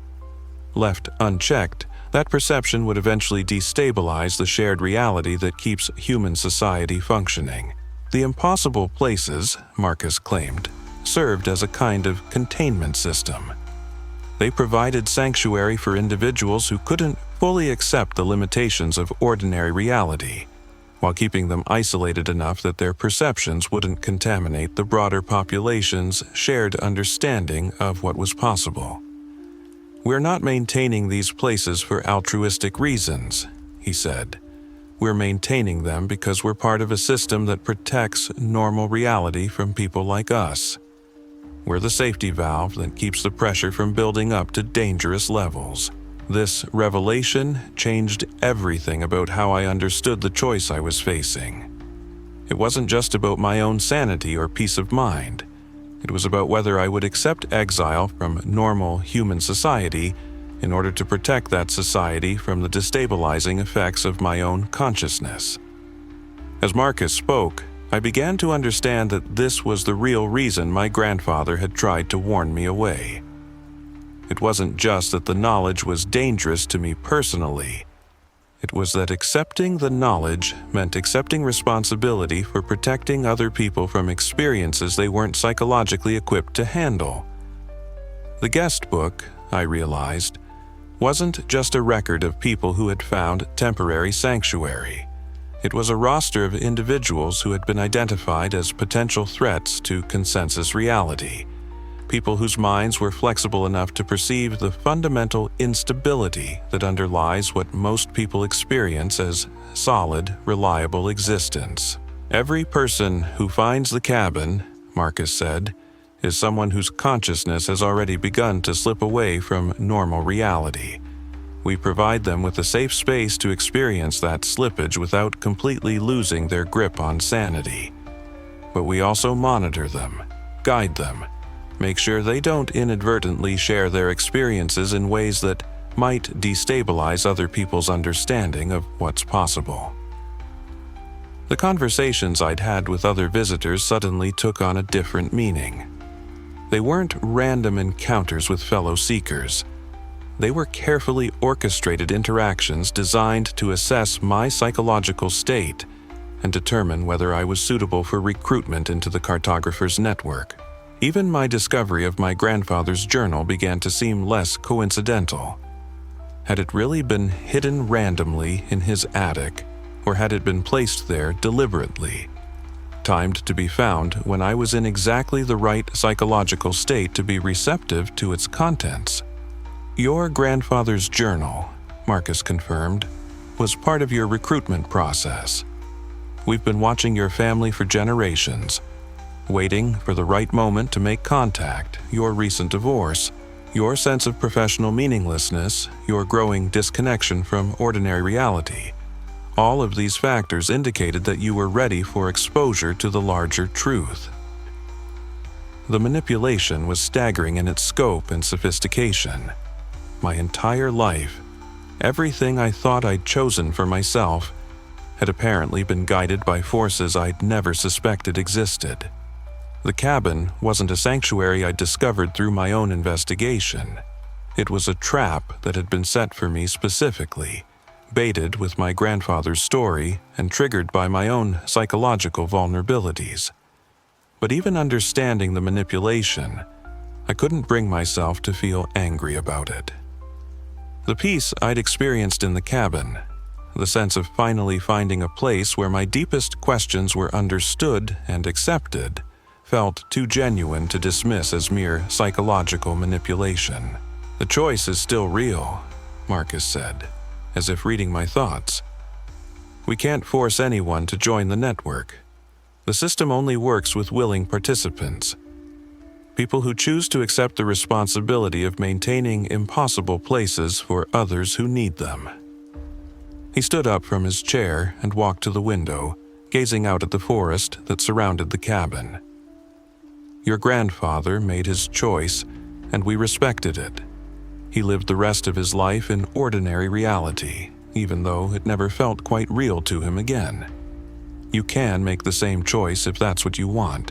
Left unchecked, that perception would eventually destabilize the shared reality that keeps human society functioning. The impossible places," Marcus claimed, served as a kind of containment system. They provided sanctuary for individuals who couldn't fully accept the limitations of ordinary reality, while keeping them isolated enough that their perceptions wouldn't contaminate the broader population's shared understanding of what was possible. "We're not maintaining these places for altruistic reasons," he said. "We're maintaining them because we're part of a system that protects normal reality from people like us. We're the safety valve that keeps the pressure from building up to dangerous levels." This revelation changed everything about how I understood the choice I was facing. It wasn't just about my own sanity or peace of mind. It was about whether I would accept exile from normal human society in order to protect that society from the destabilizing effects of my own consciousness. As Marcus spoke, I began to understand that this was the real reason my grandfather had tried to warn me away. It wasn't just that the knowledge was dangerous to me personally. It was that accepting the knowledge meant accepting responsibility for protecting other people from experiences they weren't psychologically equipped to handle. The guest book, I realized, wasn't just a record of people who had found temporary sanctuary. It was a roster of individuals who had been identified as potential threats to consensus reality. People whose minds were flexible enough to perceive the fundamental instability that underlies what most people experience as solid, reliable existence. "Every person who finds the cabin," Marcus said, "is someone whose consciousness has already begun to slip away from normal reality. We provide them with a safe space to experience that slippage without completely losing their grip on sanity. But we also monitor them, guide them, make sure they don't inadvertently share their experiences in ways that might destabilize other people's understanding of what's possible. The conversations I'd had with other visitors suddenly took on a different meaning. They weren't random encounters with fellow seekers. They were carefully orchestrated interactions designed to assess my psychological state and determine whether I was suitable for recruitment into the cartographer's network. Even my discovery of my grandfather's journal began to seem less coincidental. Had it really been hidden randomly in his attic, or had it been placed there deliberately, timed to be found when I was in exactly the right psychological state to be receptive to its contents? Your grandfather's journal, Marcus confirmed, was part of your recruitment process. We've been watching your family for generations, waiting for the right moment to make contact, your recent divorce, your sense of professional meaninglessness, your growing disconnection from ordinary reality. All of these factors indicated that you were ready for exposure to the larger truth. The manipulation was staggering in its scope and sophistication. My entire life, everything I thought I'd chosen for myself, had apparently been guided by forces I'd never suspected existed. The cabin wasn't a sanctuary I'd discovered through my own investigation. It was a trap that had been set for me specifically, baited with my grandfather's story and triggered by my own psychological vulnerabilities. But even understanding the manipulation, I couldn't bring myself to feel angry about it. The peace I'd experienced in the cabin, the sense of finally finding a place where my deepest questions were understood and accepted, felt too genuine to dismiss as mere psychological manipulation. "The choice is still real," Marcus said, as if reading my thoughts. "We can't force anyone to join the network. The system only works with willing participants. People who choose to accept the responsibility of maintaining impossible places for others who need them." He stood up from his chair and walked to the window, gazing out at the forest that surrounded the cabin. "Your grandfather made his choice, and we respected it. He lived the rest of his life in ordinary reality, even though it never felt quite real to him again. You can make the same choice if that's what you want."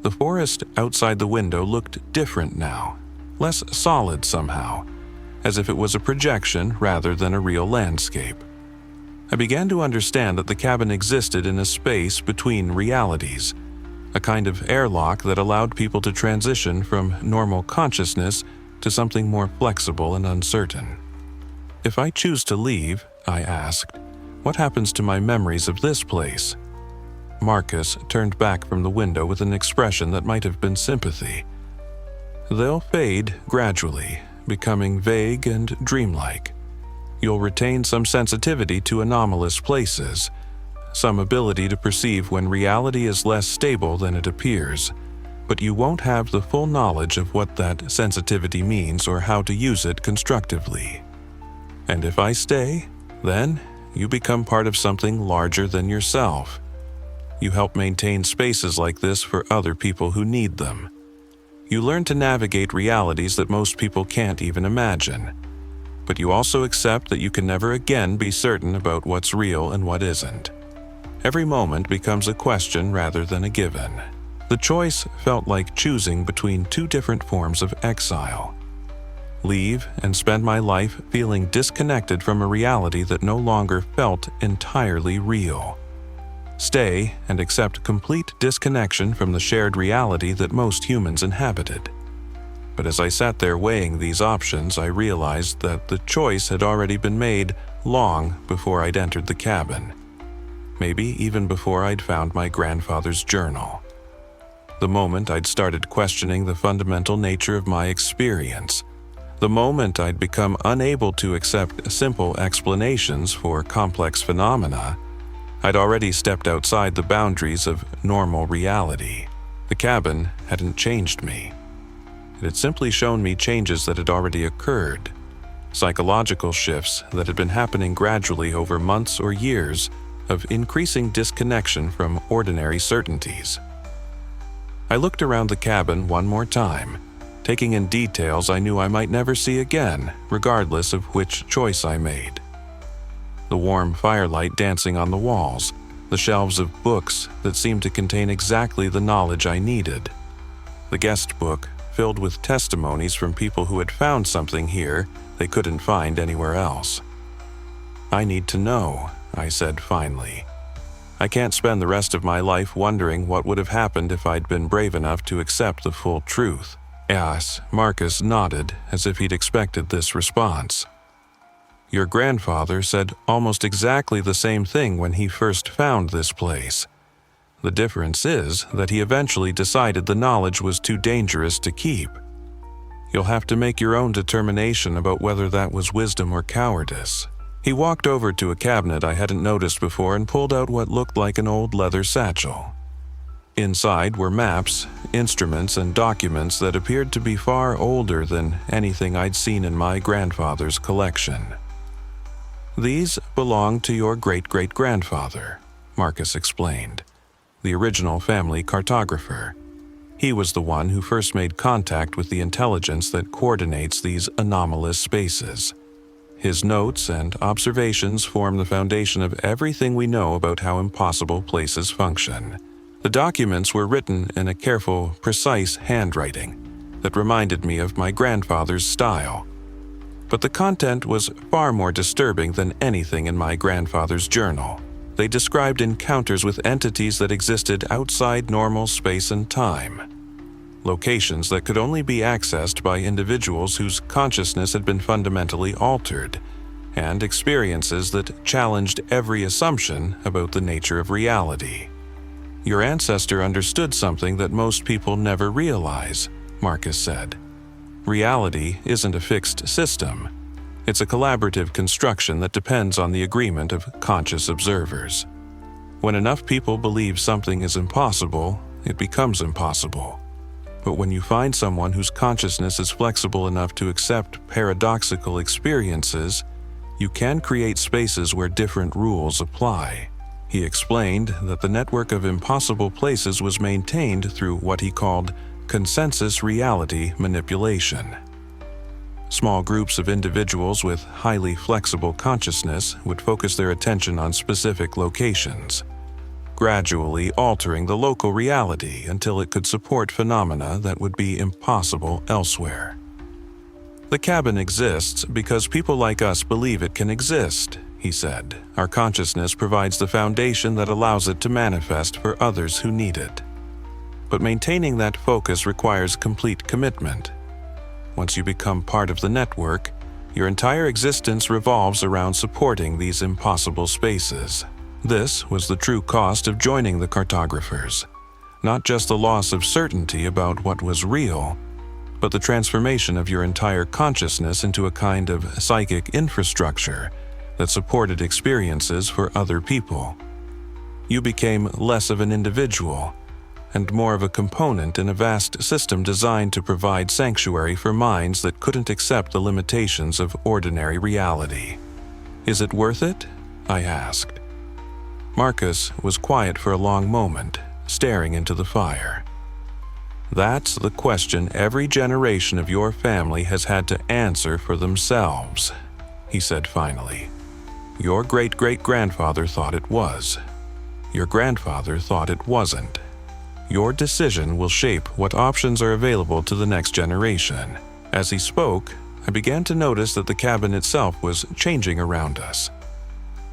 The forest outside the window looked different now, less solid somehow, as if it was a projection rather than a real landscape. I began to understand that the cabin existed in a space between realities, a kind of airlock that allowed people to transition from normal consciousness to something more flexible and uncertain. "If I choose to leave," I asked, "what happens to my memories of this place?" Marcus turned back from the window with an expression that might have been sympathy. "They'll fade gradually, becoming vague and dreamlike. You'll retain some sensitivity to anomalous places, some ability to perceive when reality is less stable than it appears, but you won't have the full knowledge of what that sensitivity means or how to use it constructively. And if I stay, then you become part of something larger than yourself. You help maintain spaces like this for other people who need them. You learn to navigate realities that most people can't even imagine. But you also accept that you can never again be certain about what's real and what isn't. Every moment becomes a question rather than a given." The choice felt like choosing between two different forms of exile. Leave and spend my life feeling disconnected from a reality that no longer felt entirely real. Stay and accept complete disconnection from the shared reality that most humans inhabited. But as I sat there weighing these options, I realized that the choice had already been made long before I'd entered the cabin. Maybe even before I'd found my grandfather's journal. The moment I'd started questioning the fundamental nature of my experience, the moment I'd become unable to accept simple explanations for complex phenomena, I'd already stepped outside the boundaries of normal reality. The cabin hadn't changed me. It had simply shown me changes that had already occurred. psychological shifts that had been happening gradually over months or years of increasing disconnection from ordinary certainties. I looked around the cabin one more time, taking in details I knew I might never see again, regardless of which choice I made. The warm firelight dancing on the walls, the shelves of books that seemed to contain exactly the knowledge I needed, the guest book filled with testimonies from people who had found something here they couldn't find anywhere else. "I need to know," I said finally. "I can't spend the rest of my life wondering what would have happened if I'd been brave enough to accept the full truth." Yes, Marcus nodded as if he'd expected this response. "Your grandfather said almost exactly the same thing when he first found this place. The difference is that he eventually decided the knowledge was too dangerous to keep. You'll have to make your own determination about whether that was wisdom or cowardice." He walked over to a cabinet I hadn't noticed before and pulled out what looked like an old leather satchel. Inside were maps, instruments, and documents that appeared to be far older than anything I'd seen in my grandfather's collection. "These belong to your great-great-grandfather," Marcus explained, "the original family cartographer. He was the one who first made contact with the intelligence that coordinates these anomalous spaces. His notes and observations form the foundation of everything we know about how impossible places function. The documents were written in a careful, precise handwriting that reminded me of my grandfather's style. But the content was far more disturbing than anything in my grandfather's journal. They described encounters with entities that existed outside normal space and time, locations that could only be accessed by individuals whose consciousness had been fundamentally altered, and experiences that challenged every assumption about the nature of reality. "Your ancestor understood something that most people never realize," Marcus said. "Reality isn't a fixed system. It's a collaborative construction that depends on the agreement of conscious observers. When enough people believe something is impossible, it becomes impossible. But when you find someone whose consciousness is flexible enough to accept paradoxical experiences, you can create spaces where different rules apply." He explained that the network of impossible places was maintained through what he called consensus reality manipulation. Small groups of individuals with highly flexible consciousness would focus their attention on specific locations, gradually altering the local reality until it could support phenomena that would be impossible elsewhere. "The cabin exists because people like us believe it can exist," he said. "Our consciousness provides the foundation that allows it to manifest for others who need it. But maintaining that focus requires complete commitment. Once you become part of the network, your entire existence revolves around supporting these impossible spaces. This was the true cost of joining the cartographers, not just the loss of certainty about what was real, but the transformation of your entire consciousness into a kind of psychic infrastructure that supported experiences for other people. You became less of an individual and more of a component in a vast system designed to provide sanctuary for minds that couldn't accept the limitations of ordinary reality. Is it worth it? I asked. Marcus was quiet for a long moment, staring into the fire. That's the question every generation of your family has had to answer for themselves, he said finally. Your great-great-grandfather thought it was. Your grandfather thought it wasn't. Your decision will shape what options are available to the next generation. As he spoke, I began to notice that the cabin itself was changing around us.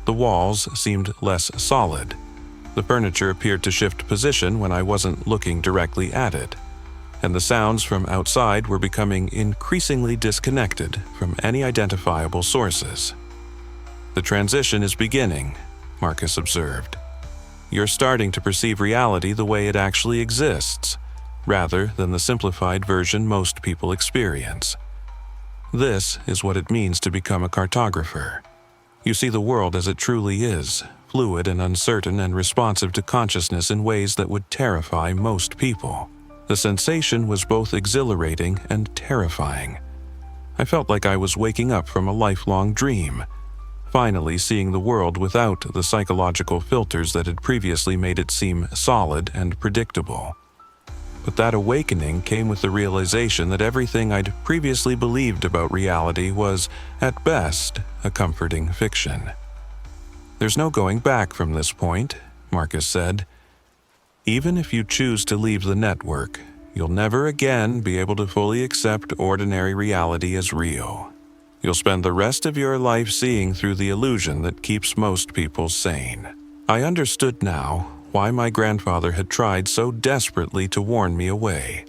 The walls seemed less solid. The furniture appeared to shift position when I wasn't looking directly at it, and the sounds from outside were becoming increasingly disconnected from any identifiable sources. The transition is beginning, Marcus observed. You're starting to perceive reality the way it actually exists, rather than the simplified version most people experience. This is what it means to become a cartographer. You see the world as it truly is, fluid and uncertain and responsive to consciousness in ways that would terrify most people. The sensation was both exhilarating and terrifying. I felt like I was waking up from a lifelong dream, finally seeing the world without the psychological filters that had previously made it seem solid and predictable. But that awakening came with the realization that everything I'd previously believed about reality was, at best, a comforting fiction. "There's no going back from this point," Marcus said. "Even if you choose to leave the network, you'll never again be able to fully accept ordinary reality as real. You'll spend the rest of your life seeing through the illusion that keeps most people sane." I understood now why my grandfather had tried so desperately to warn me away.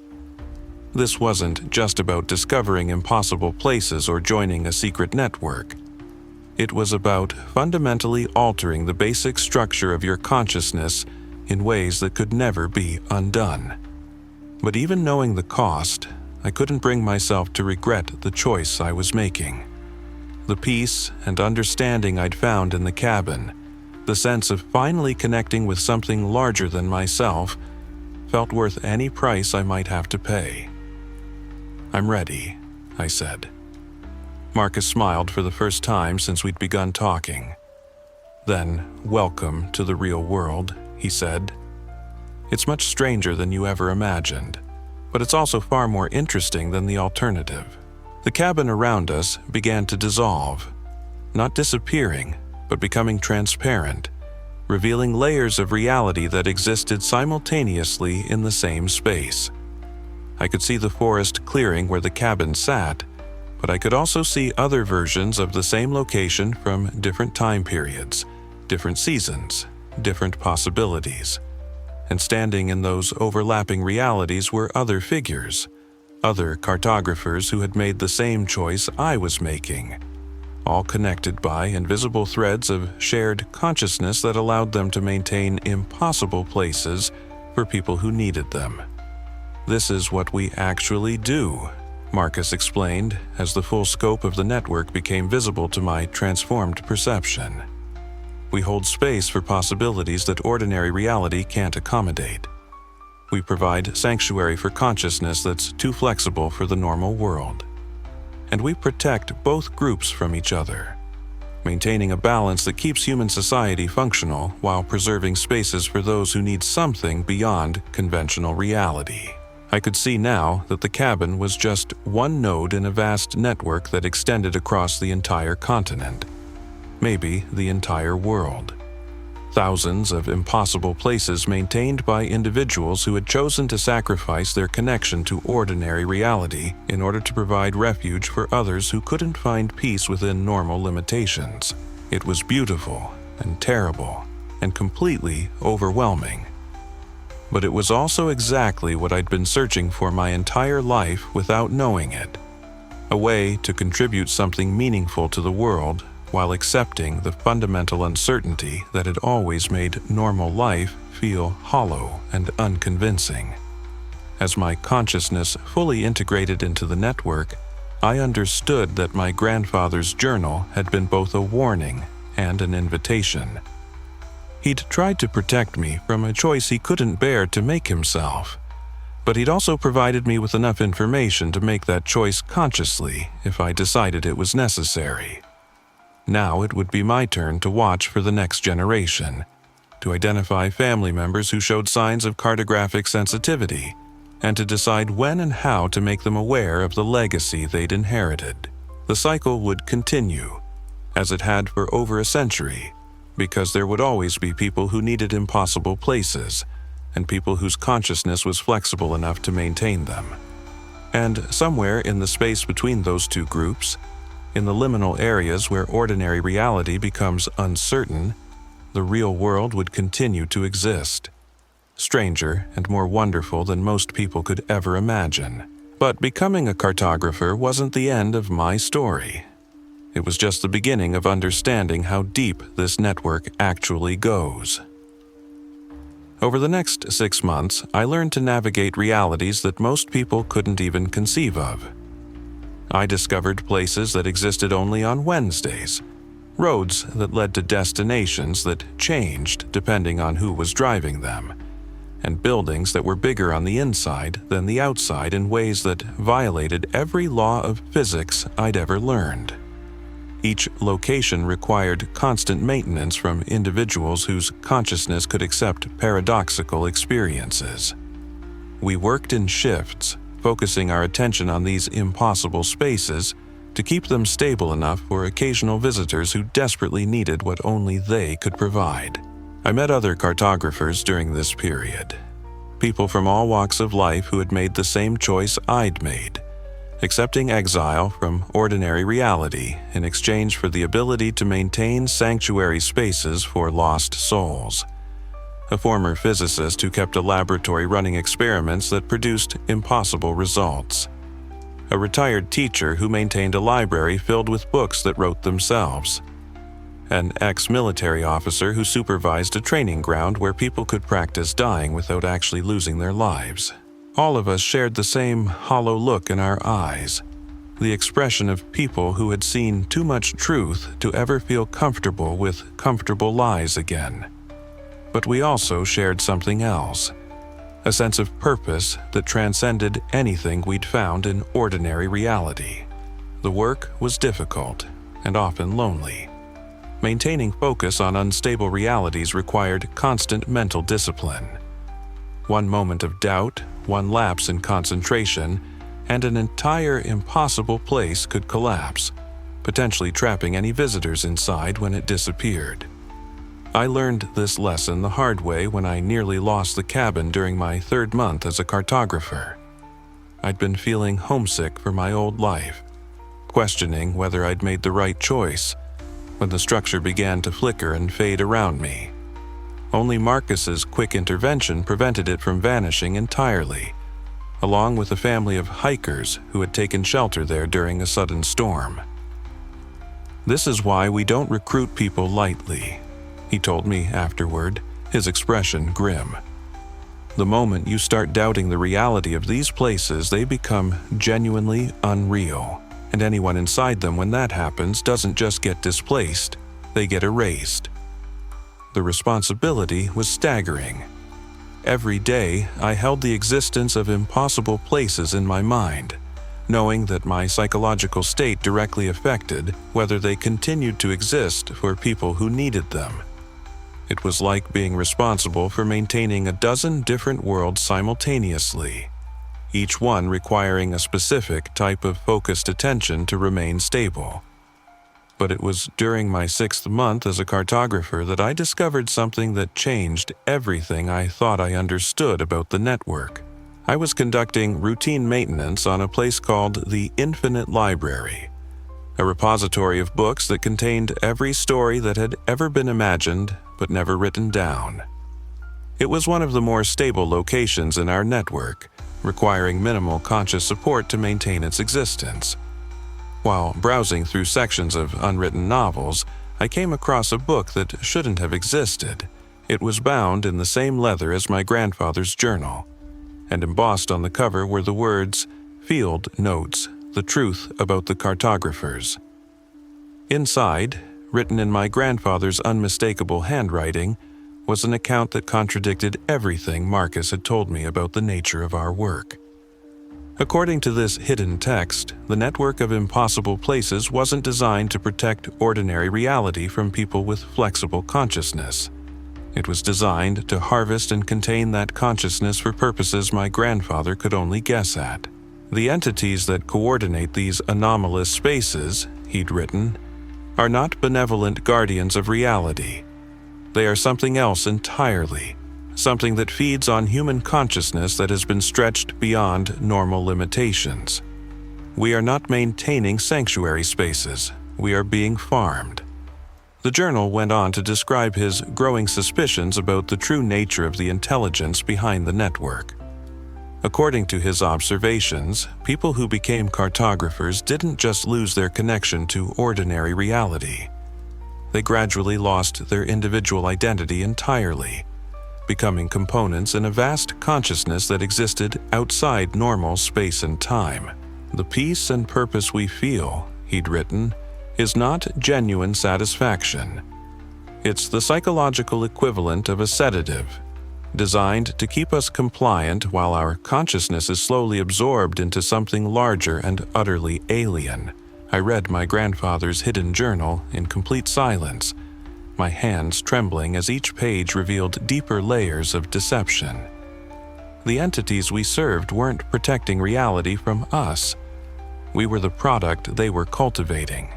This wasn't just about discovering impossible places or joining a secret network. It was about fundamentally altering the basic structure of your consciousness in ways that could never be undone. But even knowing the cost, I couldn't bring myself to regret the choice I was making. The peace and understanding I'd found in the cabin, the sense of finally connecting with something larger than myself, felt worth any price I might have to pay. "I'm ready," I said. Marcus smiled for the first time since we'd begun talking. "Then, welcome to the real world," he said. "It's much stranger than you ever imagined, but it's also far more interesting than the alternative." The cabin around us began to dissolve, not disappearing, but becoming transparent, revealing layers of reality that existed simultaneously in the same space. I could see the forest clearing where the cabin sat, but I could also see other versions of the same location from different time periods, different seasons, different possibilities. And standing in those overlapping realities were other figures, other cartographers who had made the same choice I was making, all connected by invisible threads of shared consciousness that allowed them to maintain impossible places for people who needed them. "This is what we actually do," Marcus explained as the full scope of the network became visible to my transformed perception. "We hold space for possibilities that ordinary reality can't accommodate. We provide sanctuary for consciousness that's too flexible for the normal world. And we protect both groups from each other, maintaining a balance that keeps human society functional while preserving spaces for those who need something beyond conventional reality." I could see now that the cabin was just one node in a vast network that extended across the entire continent, maybe the entire world. Thousands of impossible places maintained by individuals who had chosen to sacrifice their connection to ordinary reality in order to provide refuge for others who couldn't find peace within normal limitations. It was beautiful and terrible and completely overwhelming. But it was also exactly what I'd been searching for my entire life without knowing it. A way to contribute something meaningful to the world while accepting the fundamental uncertainty that had always made normal life feel hollow and unconvincing. As my consciousness fully integrated into the network, I understood that my grandfather's journal had been both a warning and an invitation. He'd tried to protect me from a choice he couldn't bear to make himself, but he'd also provided me with enough information to make that choice consciously if I decided it was necessary. Now it would be my turn to watch for the next generation, to identify family members who showed signs of cartographic sensitivity, and to decide when and how to make them aware of the legacy they'd inherited. The cycle would continue, as it had for over a century, because there would always be people who needed impossible places, and people whose consciousness was flexible enough to maintain them. And somewhere in the space between those two groups, in the liminal areas where ordinary reality becomes uncertain, the real world would continue to exist. Stranger and more wonderful than most people could ever imagine. But becoming a cartographer wasn't the end of my story. It was just the beginning of understanding how deep this network actually goes. Over the next 6 months, I learned to navigate realities that most people couldn't even conceive of. I discovered places that existed only on Wednesdays, roads that led to destinations that changed depending on who was driving them, and buildings that were bigger on the inside than the outside in ways that violated every law of physics I'd ever learned. Each location required constant maintenance from individuals whose consciousness could accept paradoxical experiences. We worked in shifts, focusing our attention on these impossible spaces to keep them stable enough for occasional visitors who desperately needed what only they could provide. I met other cartographers during this period, people from all walks of life who had made the same choice I'd made, accepting exile from ordinary reality in exchange for the ability to maintain sanctuary spaces for lost souls. A former physicist who kept a laboratory running experiments that produced impossible results. A retired teacher who maintained a library filled with books that wrote themselves. An ex-military officer who supervised a training ground where people could practice dying without actually losing their lives. All of us shared the same hollow look in our eyes, the expression of people who had seen too much truth to ever feel comfortable with comfortable lies again. But we also shared something else, a sense of purpose that transcended anything we'd found in ordinary reality. The work was difficult and often lonely. Maintaining focus on unstable realities required constant mental discipline. One moment of doubt, one lapse in concentration, and an entire impossible place could collapse, potentially trapping any visitors inside when it disappeared. I learned this lesson the hard way when I nearly lost the cabin during my 3rd month as a cartographer. I'd been feeling homesick for my old life, questioning whether I'd made the right choice, when the structure began to flicker and fade around me. Only Marcus's quick intervention prevented it from vanishing entirely, along with a family of hikers who had taken shelter there during a sudden storm. "This is why we don't recruit people lightly," he told me afterward, his expression grim. "The moment you start doubting the reality of these places, they become genuinely unreal. And anyone inside them when that happens doesn't just get displaced, they get erased." The responsibility was staggering. Every day, I held the existence of impossible places in my mind, knowing that my psychological state directly affected whether they continued to exist for people who needed them. It was like being responsible for maintaining a dozen different worlds simultaneously, each one requiring a specific type of focused attention to remain stable. But it was during my 6th month as a cartographer that I discovered something that changed everything I thought I understood about the network. I was conducting routine maintenance on a place called the Infinite Library, a repository of books that contained every story that had ever been imagined but never written down. It was one of the more stable locations in our network, requiring minimal conscious support to maintain its existence. While browsing through sections of unwritten novels, I came across a book that shouldn't have existed. It was bound in the same leather as my grandfather's journal, and embossed on the cover were the words, "Field Notes, the truth about the cartographers." Inside, written in my grandfather's unmistakable handwriting, was an account that contradicted everything Marcus had told me about the nature of our work. According to this hidden text, the network of impossible places wasn't designed to protect ordinary reality from people with flexible consciousness. It was designed to harvest and contain that consciousness for purposes my grandfather could only guess at. The entities that coordinate these anomalous spaces, he'd written, are not benevolent guardians of reality. They are something else entirely, something that feeds on human consciousness that has been stretched beyond normal limitations. We are not maintaining sanctuary spaces, we are being farmed. The journal went on to describe his growing suspicions about the true nature of the intelligence behind the network. According to his observations, people who became cartographers didn't just lose their connection to ordinary reality. They gradually lost their individual identity entirely, becoming components in a vast consciousness that existed outside normal space and time. The peace and purpose we feel, he'd written, is not genuine satisfaction. It's the psychological equivalent of a sedative. designed to keep us compliant while our consciousness is slowly absorbed into something larger and utterly alien. I read my grandfather's hidden journal in complete silence, my hands trembling as each page revealed deeper layers of deception. The entities we served weren't protecting reality from us. We were the product they were cultivating.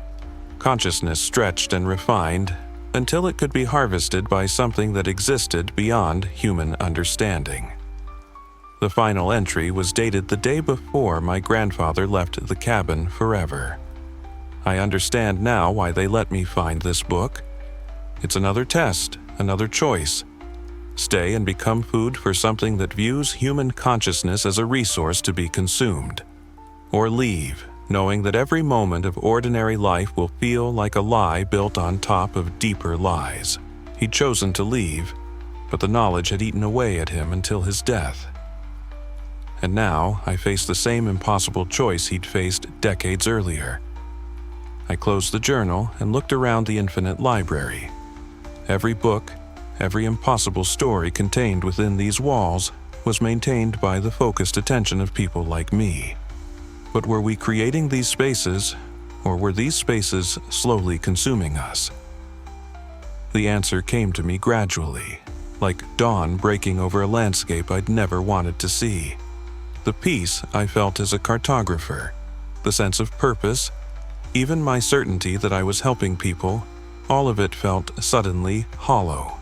Consciousness stretched and refined until it could be harvested by something that existed beyond human understanding. The final entry was dated the day before my grandfather left the cabin forever. I understand now why they let me find this book. It's another test, another choice. Stay and become food for something that views human consciousness as a resource to be consumed. Or leave, knowing that every moment of ordinary life will feel like a lie built on top of deeper lies. He'd chosen to leave, but the knowledge had eaten away at him until his death. And now I face the same impossible choice he'd faced decades earlier. I closed the journal and looked around the infinite library. Every book, every impossible story contained within these walls was maintained by the focused attention of people like me. But were we creating these spaces, or were these spaces slowly consuming us? The answer came to me gradually, like dawn breaking over a landscape I'd never wanted to see. The peace I felt as a cartographer, the sense of purpose, even my certainty that I was helping people, all of it felt suddenly hollow.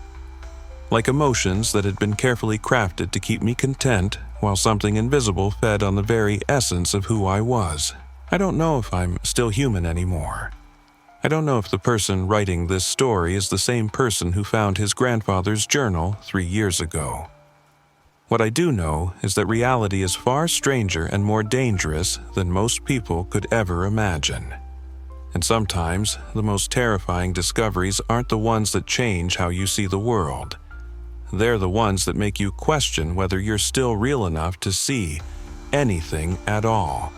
Like emotions that had been carefully crafted to keep me content while something invisible fed on the very essence of who I was. I don't know if I'm still human anymore. I don't know if the person writing this story is the same person who found his grandfather's journal 3 years ago. What I do know is that reality is far stranger and more dangerous than most people could ever imagine. And sometimes, the most terrifying discoveries aren't the ones that change how you see the world. They're the ones that make you question whether you're still real enough to see anything at all.